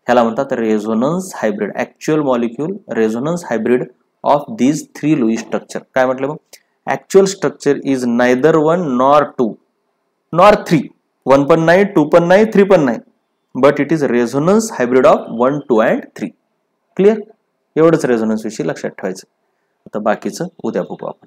ह्याला म्हणतात resonance hybrid. Actual molecule resonance hybrid of these 3 Lewis structure. काय म्हटलं मग? Actual structure is neither 1 nor 2 nor 3. 1 पण नाही, 2 पण नाही, 3 पण नाही, but it is resonance hybrid of 1, 2 and 3. Clear? एवढंच रेझोनन्स विषयी लक्षात ठेवायचं. आता बाकीचं उद्या बघू आपण.